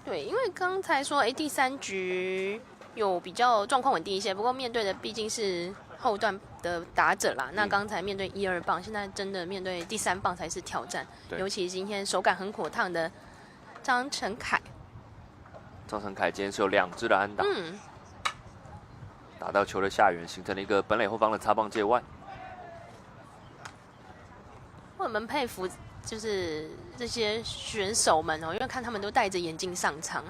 对，因为刚才说，第3局有比较状况稳定一些，不过面对的毕竟是后段的打者啦。那刚才面对1、2棒，现在真的面对第3棒才是挑战。尤其今天手感很火烫的张成凯。张成凯今天是有2支的安打，打到球的下缘，形成了一个本垒后方的擦棒界外。我蛮佩服，就是这些选手们因为看他们都戴着眼镜上场，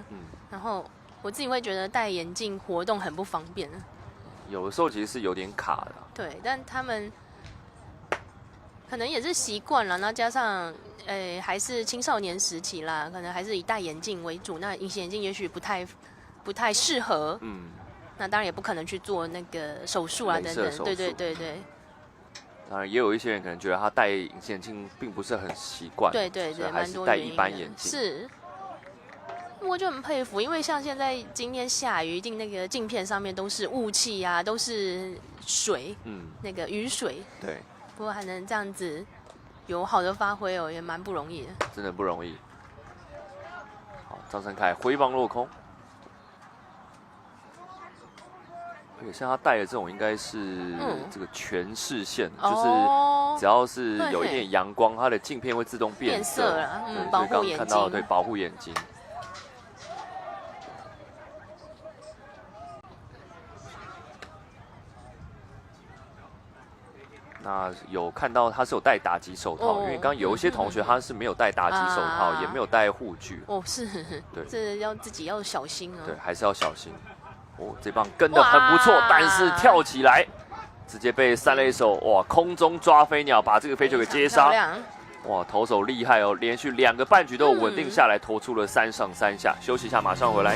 然后我自己会觉得戴眼镜活动很不方便。有的时候其实是有点卡的。对，但他们可能也是习惯了，然后加上还是青少年时期啦，可能还是以戴眼镜为主。那隐形眼镜也许不太适合，那当然也不可能去做那个手术等等。对。当然，也有一些人可能觉得他戴隐形眼镜并不是很习惯，对，还是戴一般眼镜。是，我就很佩服，因为像现在今天下雨，一定那个镜片上面都是雾气都是水，那个雨水。对。不过还能这样子有好的发挥也蛮不容易的。真的不容易。好，张成凯挥棒落空。而且像他戴的这种应该是这个全视线，就是只要是有一点阳光，它的镜片会自动变色了，保护眼睛。看到对，保护眼睛。那有看到他是有戴打击手套，因为刚刚有一些同学他是没有戴打击手套，也没有戴护具。是，对，这要自己要小心啊。对，还是要小心。这棒跟得很不错，但是跳起来，直接被3垒手空中抓飞鸟，把这个飞球给接杀。投手厉害哦，连续2个半局都有稳定下来，投出了3上3下。休息一下，马上回来。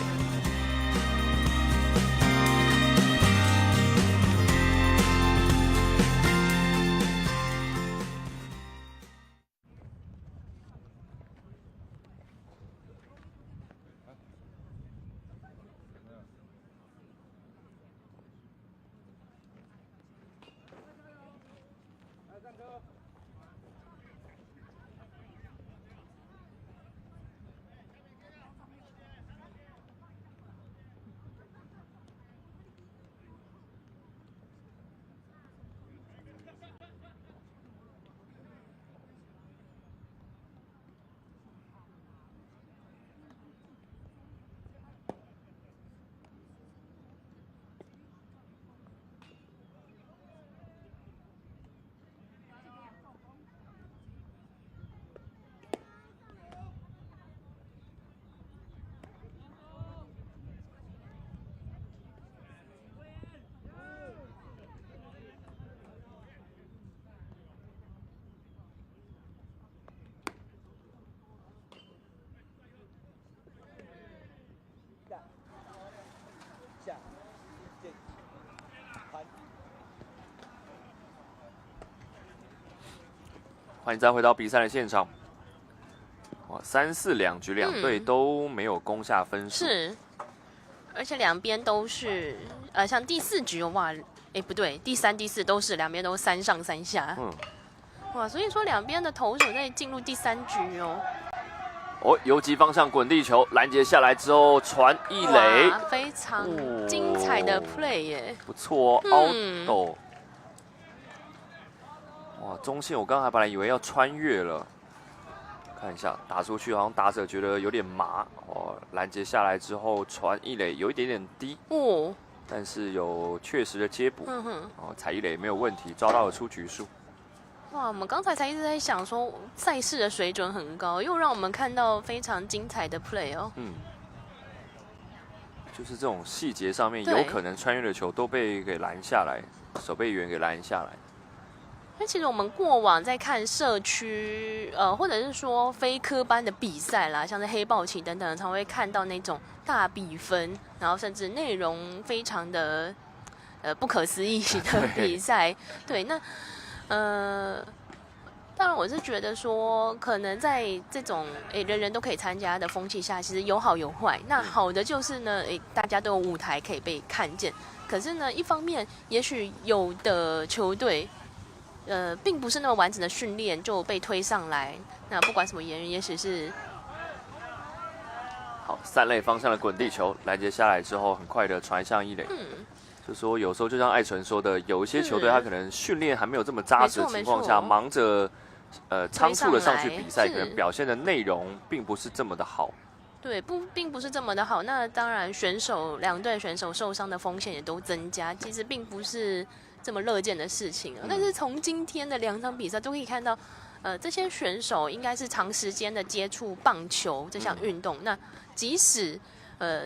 欢迎再回到比赛的现场。哇，3、4两局两队都没有攻下分数。是，而且两边都是像第4局哇，不对，第3、第4都是两边都3上3下。哇，所以说两边的投手在进入第3局哦。游击方向滚地球拦截下来之后传一垒，非常精彩的 play 耶，不错哦，凹斗。哇，中线我刚才本来以为要穿越了，看一下打出去，好像打者觉得有点麻哦。拦截下来之后传一垒有一点点低哦，但是有确实的接捕，踩一垒没有问题，抓到了出局数。哇，我们刚才一直在想说赛事的水准很高，又让我们看到非常精彩的 play 哦。就是这种细节上面有可能穿越的球都被给拦下来，守备员给拦下来。那其实我们过往在看社区或者是说非科班的比赛啦，像是黑豹旗等等，常会看到那种大比分，然后甚至内容非常的不可思议的比赛。对，那当然我是觉得说，可能在这种人人都可以参加的风气下，其实有好有坏。那好的就是呢，大家都有舞台可以被看见。可是呢，一方面，也许有的球队，并不是那么完整的训练就被推上来。那不管什么原因，也许是好3垒方向的滚地球拦截下来之后，很快的传向一垒。就说有时候就像艾纯说的，有一些球队他可能训练还没有这么扎实的情况下，忙着仓促的上去比赛，可能表现的内容并不是这么的好。对，并不是这么的好。那当然，两队选手受伤的风险也都增加，其实并不是这么乐见的事情啊。但是从今天的2场比赛都可以看到，这些选手应该是长时间的接触棒球这项运动。那即使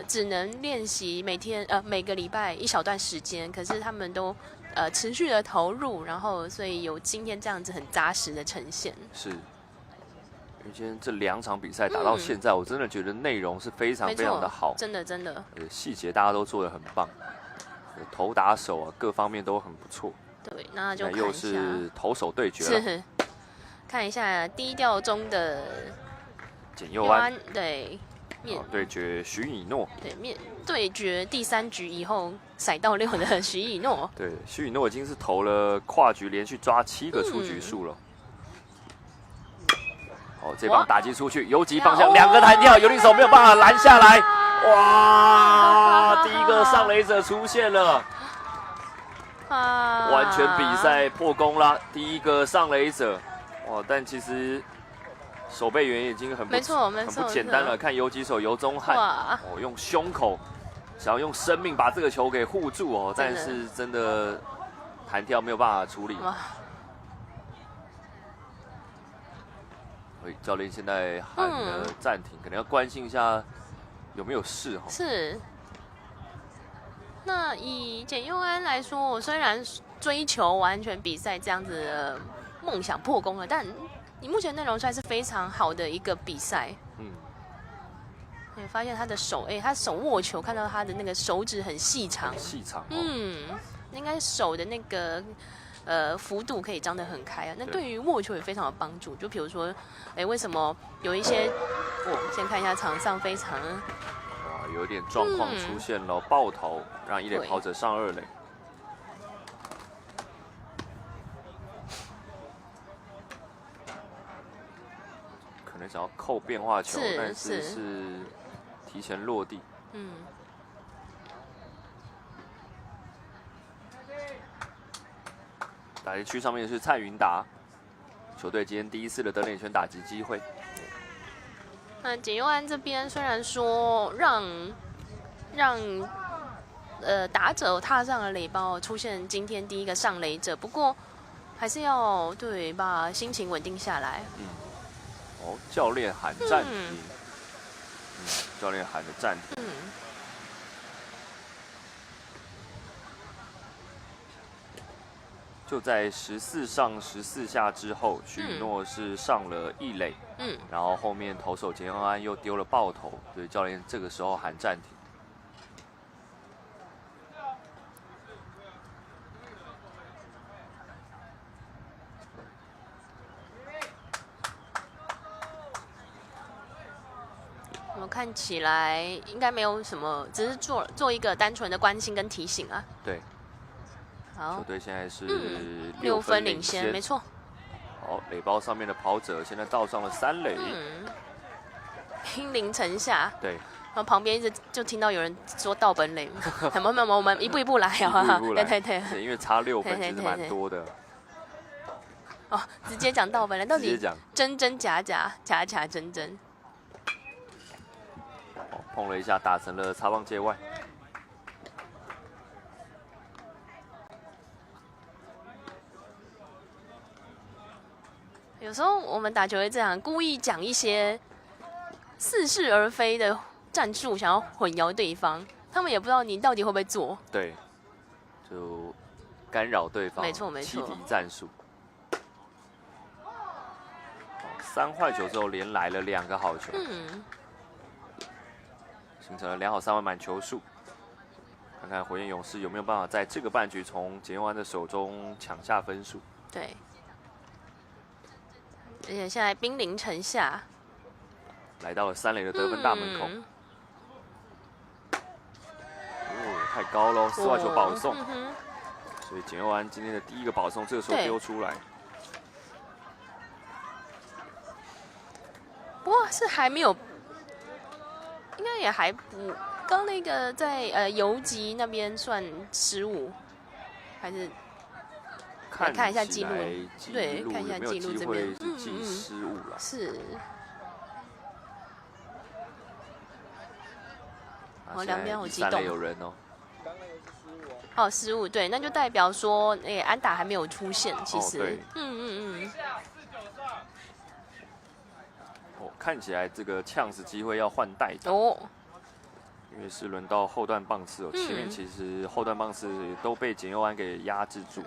只能练习每个礼拜一小段时间，可是他们都持续的投入，然后所以有今天这样子很扎实的呈现。是，因为今天这2场比赛打到现在，我真的觉得内容是非常非常的好，真的，细节大家都做得很棒，投打手啊各方面都很不错。对，那就看一下，又是投手对决了，是看一下低调中的简佑安，对。对决许以诺，对决第3局以后甩到6的许以诺，对，许以诺已经是投了跨局连续抓7个出局数了。这棒打击出去，游击方向2个弹跳，游击手没有办法拦下来，哇！第一个上垒者出现了，完全比赛破功啦！第一个上垒者，哇！但其实。守备员已经很不简单了，看游击手游宗翰，用胸口想要用生命把这个球给护住哦，但是真的弹跳没有办法处理。所以教练现在喊了暂停，可能要关心一下有没有事哦。是。那以简佑安来说，我虽然追求完全比赛这样子的梦想破功了，但你目前内容算是非常好的一个比赛。你发现他的手，他手握球，看到他的那个手指很细长，应该手的那个幅度可以张得很开啊。那对于握球也非常有帮助。就比如说，为什么有一些，先看一下场上非常，有点状况出现了，爆头让一垒跑者上2垒。可能想要扣变化球，但是提前落地。打击区上面是蔡云达，球队今天第1次的得点圈打击机会。那简佑安这边虽然说让打者踏上了垒包，出现今天第一个上垒者，不过还是要把心情稳定下来。教练喊暂停，教练喊的暂停。就在14上14下之后，许以诺是上了一垒，然后后面投手简佑安又丢了爆头，所以教练这个时候喊暂停。我看起来应该没有什么，只是做一个单纯的关心跟提醒啊。对，好球，队现在是6 6分领领先，没错。好，垒包上面的跑者现在倒上了3垒。兵临城下，对，然后旁边一直就听到有人说到本垒，我们一步一步来一啊，步一步来。对对对，对，因为差6分对其实蛮多的。哦，直接讲到本垒，到底直接讲真真假假，假假真真。哦，碰了一下，打成了擦棒界外。有时候我们打球会这样，故意讲一些似是而非的战术，想要混淆对方，他们也不知道你到底会不会做。对，就干扰对方，没错没错欺敌战术。3坏球之后连来了2个好球，形成了良好3分满球数。看看火焰勇士有没有办法在这个半局从简佑安的手中抢下分数。对，而且现在兵临城下，来到了3垒的得分大门口。哦，太高喽，4坏球保送。所以简佑安今天的第1个保送，这个时候丢出来。不过是还没有，应该也还不。刚那个在游击那边算失误，还是看一下记录？对，看一下记录这边，是记失误了。是。哦，两边好激动。有人哦。哦，失误，对，那就代表说，安打还没有出现，其实。对。哦，看起来这个呛死机会要换代打。哦。因为是轮到后段棒次哦，前面其实后段棒次都被简佑安给压制住。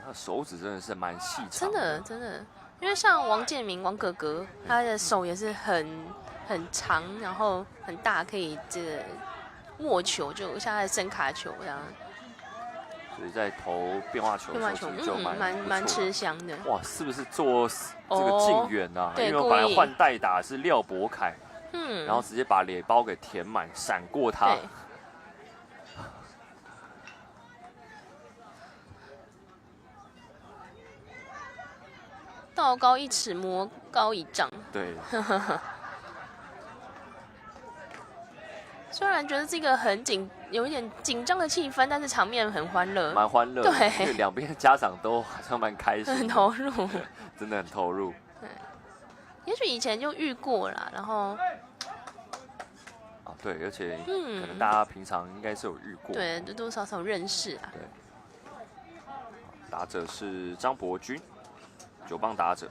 他手指真的是蛮细长的，真的，因为像王建民、王哥哥，他的手也是很长，然后很大，可以这个握球，就像他的声卡球这样。所以在投变化球的时候就蛮吃香的。哇，是不是做这个近远啊？对，因为本来换代打是廖博凯，然后直接把垒包给填满，闪过他。道高1尺，魔高1丈。对。虽然觉得这个有一点紧张的气氛，但是场面很欢乐，蛮欢乐。对，因为两边家长都好像蛮开心，很投入，真的很投入。对，也许以前就遇过啦，然后。对，而且可能大家平常应该是有遇过，对，多多少少认识啊。对。打者是张伯钧，9棒打者。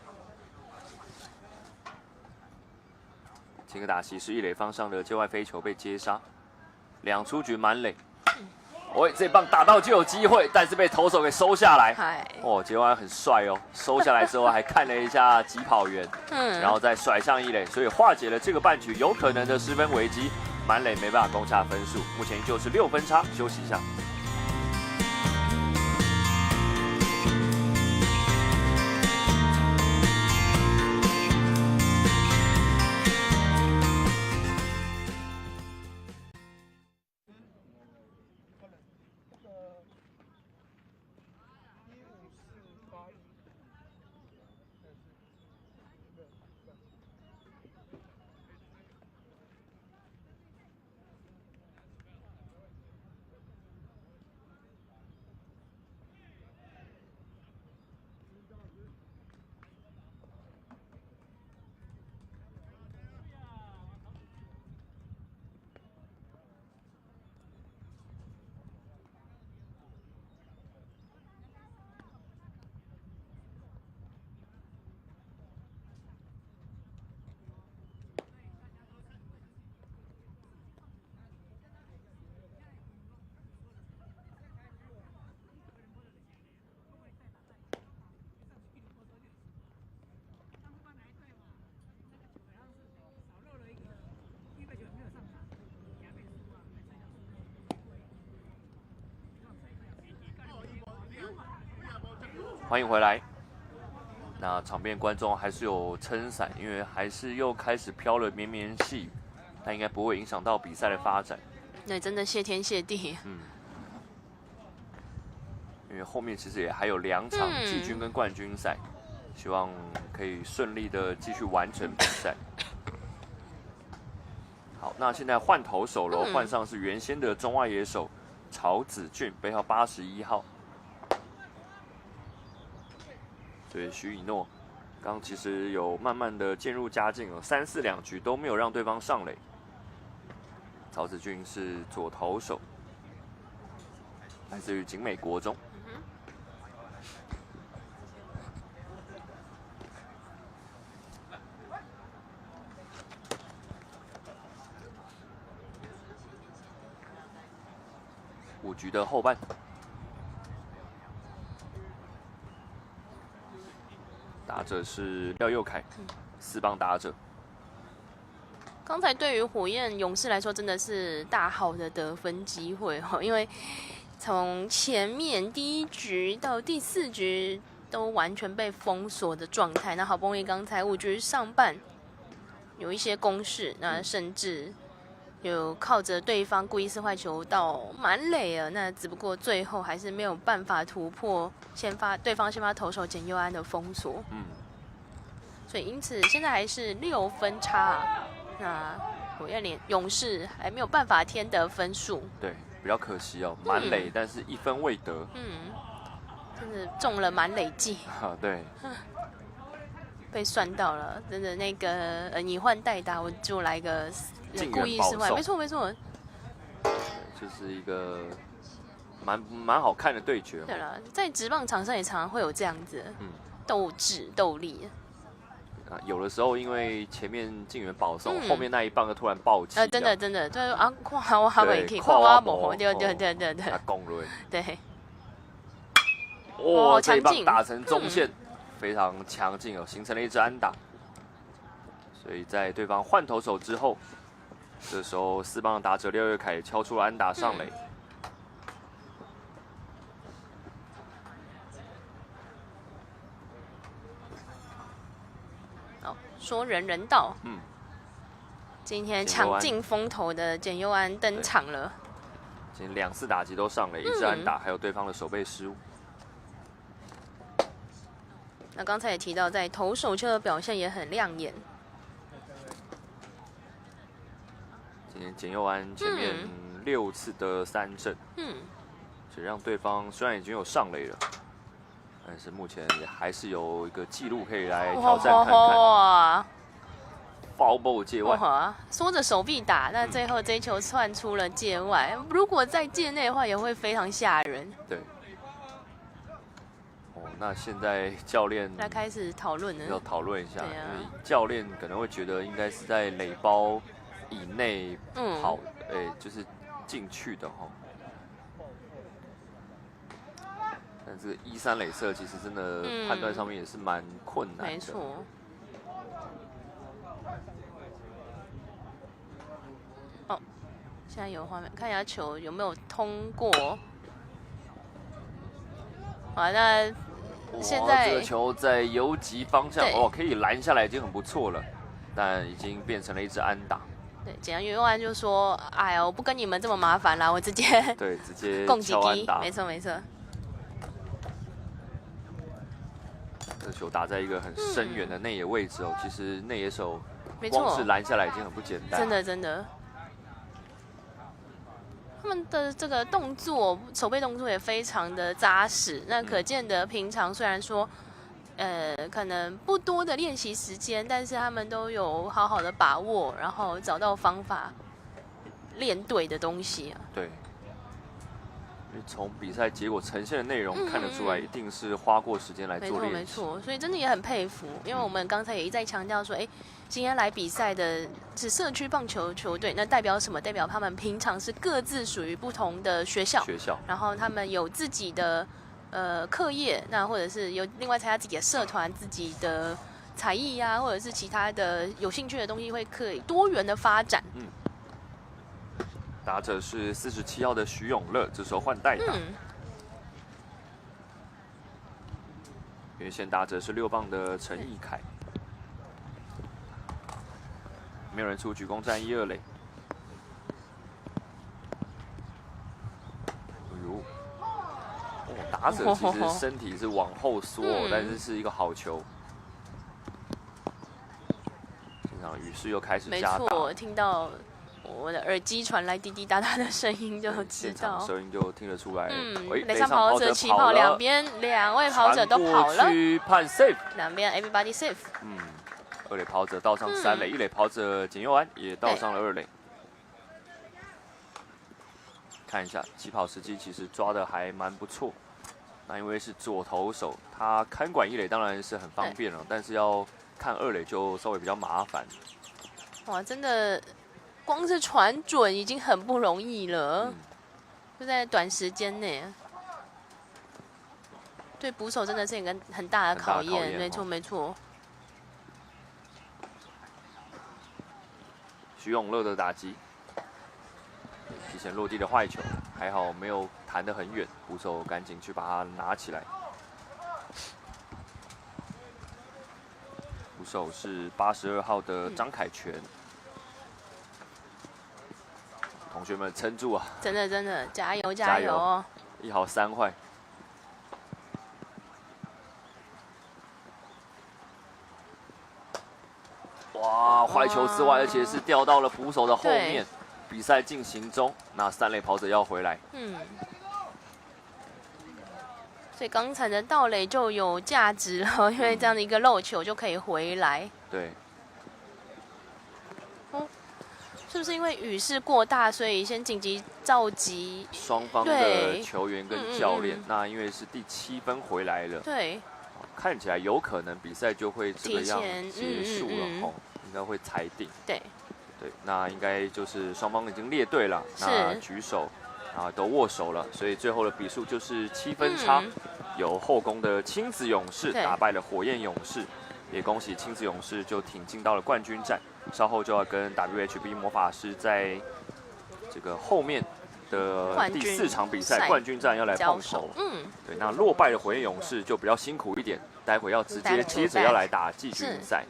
前个打席是1垒方向的界外飞球被接杀，2出局满垒。喂，这棒打到就有机会，但是被投手给收下来。哦，杰万很帅哦，收下来之后还看了一下疾跑员，然后再甩上1垒，所以化解了这个半局有可能的失分危机。满垒没办法攻下分数，目前依旧是6分差。休息一下。欢迎回来。那场边观众还是有撑伞，因为还是又开始飘了绵绵细雨，但应该不会影响到比赛的发展。对，真的谢天谢地。因为后面其实也还有2场季军跟冠军赛，希望可以顺利的继续完成比赛。好，那现在换投手了，换上是原先的中外野手曹子俊，背号81号。所以徐以诺刚其实有慢慢的渐入佳境，3、4、2局都没有让对方上垒。曹子俊是左投手，来自于景美国中。5局的后半，打者是廖佑凯，4棒打者。刚才对于火焰勇士来说，真的是大好的得分机会哦，因为从前面第1局到第4局都完全被封锁的状态，那好不容易刚才5局上半有一些攻势，那甚至有靠着对方故意撕坏球到满垒了，那只不过最后还是没有办法突破对方先发投手简佑安的封锁。所以因此现在还是6分差，那火焰勇士还没有办法添得分数。对，比较可惜哦，满垒，但是1分未得。真的中了满垒计。对。被算到了，真的那个你换代打，我就来个故意失坏，没错没错，就是一个蛮好看的对决。对了，在职棒场上也常常会有这样子，斗志斗力。有的时候因为前面进援保送，后面那一棒就突然爆气。真的对啊，跨挖没可以，跨挖某对，他攻了。对。哇，这一棒打成中线。非常强劲哦，形成了一支安打。所以在对方换投手之后，这时候4棒的打者廖佑凯敲出了安打上垒。说人人到。今天抢尽风头的简佑安登场了。今天2次打击都上垒，1支安打，还有对方的守备失误。那刚才也提到，在投手球的表现也很亮眼。今天简佑安前面6次的3振，只让对方虽然已经有上垒了，但是目前也还是有一个记录可以来挑战看看。哇！foul ball 界外，缩着手臂打，那最后这一球窜出了界外。如果在界内的话，也会非常吓人。对。那现在教练要开始讨论了，要讨论一下，因为教练可能会觉得应该是在垒包以内跑，就是进去的哈。但这个1、3垒射其实真的判断上面也是蛮困难的。没错。哦，现在有画面，看一下球有没有通过。好，那。现在这个球在游击方向，可以拦下来已经很不错了，但已经变成了一支安打。对，简佑安就说：“哎呀，我不跟你们这么麻烦啦，我直接直接敲安打。”没错。这球打在一个很深远的内野位置哦，其实内野手光是拦下来已经很不简单。真的。他们的这个动作，手背动作也非常的扎实。那可见的，平常虽然说，可能不多的练习时间，但是他们都有好好的把握，然后找到方法练对的东西。对，因为从比赛结果呈现的内容看得出来，一定是花过时间来做练习。没错，所以真的也很佩服，因为我们刚才也一再强调说，今天来比赛的是社区棒球球队，那代表什么？代表他们平常是各自属于不同的学校，然后他们有自己的课业，那或者是有另外参加自己的社团、自己的才艺啊，或者是其他的有兴趣的东西，会可以多元的发展。打者是47号的徐永乐，这时候换代打。因为先打者是6棒的陈义凯，没有人出，举攻站1、2垒。哎呦，哦，打者其实身体是往后缩，但是是一个好球。现场雨势又开始加大，没错，听到我的耳机传来滴滴答答的声音，就知现场道。声音就听得出来。垒上跑者起跑，两边2位跑者都跑了，去判 safe， 两边 everybody safe。2垒跑者倒上3垒，1垒跑者简佑安也倒上了2垒。看一下起跑时机，其实抓的还蛮不错。那因为是左投手，他看管1垒当然是很方便了，但是要看2垒就稍微比较麻烦。哇，真的。光是传准已经很不容易了，就在短时间内，对捕手真的是一个很大的考验。没错，没错。徐永乐的打击，提前落地的坏球，还好没有弹得很远，捕手赶紧去把它拿起来。捕手是82号的张凯全。同学们撑住啊！真的，加油加油！1好3坏。哇，坏球之外，而且是掉到了捕手的后面。比赛进行中，那3垒跑者要回来。所以刚才的盗垒就有价值了，因为这样的一个漏球就可以回来。对。是不是因为雨势过大，所以先紧急召集双方的球员跟教练？那因为是第7分回来了，对，看起来有可能比赛就会这个样结束了哦，应该会裁定。对，那应该就是双方已经列队了，那举手啊都握手了，所以最后的比数就是7分差，由后宫的亲子勇士打败了火焰勇士，也恭喜亲子勇士就挺进到了冠军战。稍后就要跟 WHB 魔法师在这个后面的第4场比赛冠军战要来碰头。对，那落败的火焰勇士就比较辛苦一点，待会要直接接着要来打季军赛，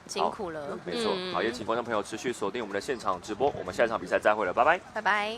辛苦了。没错，好，也请观众朋友持续锁定我们的现场直播，我们下一场比赛再会了，拜拜，拜拜。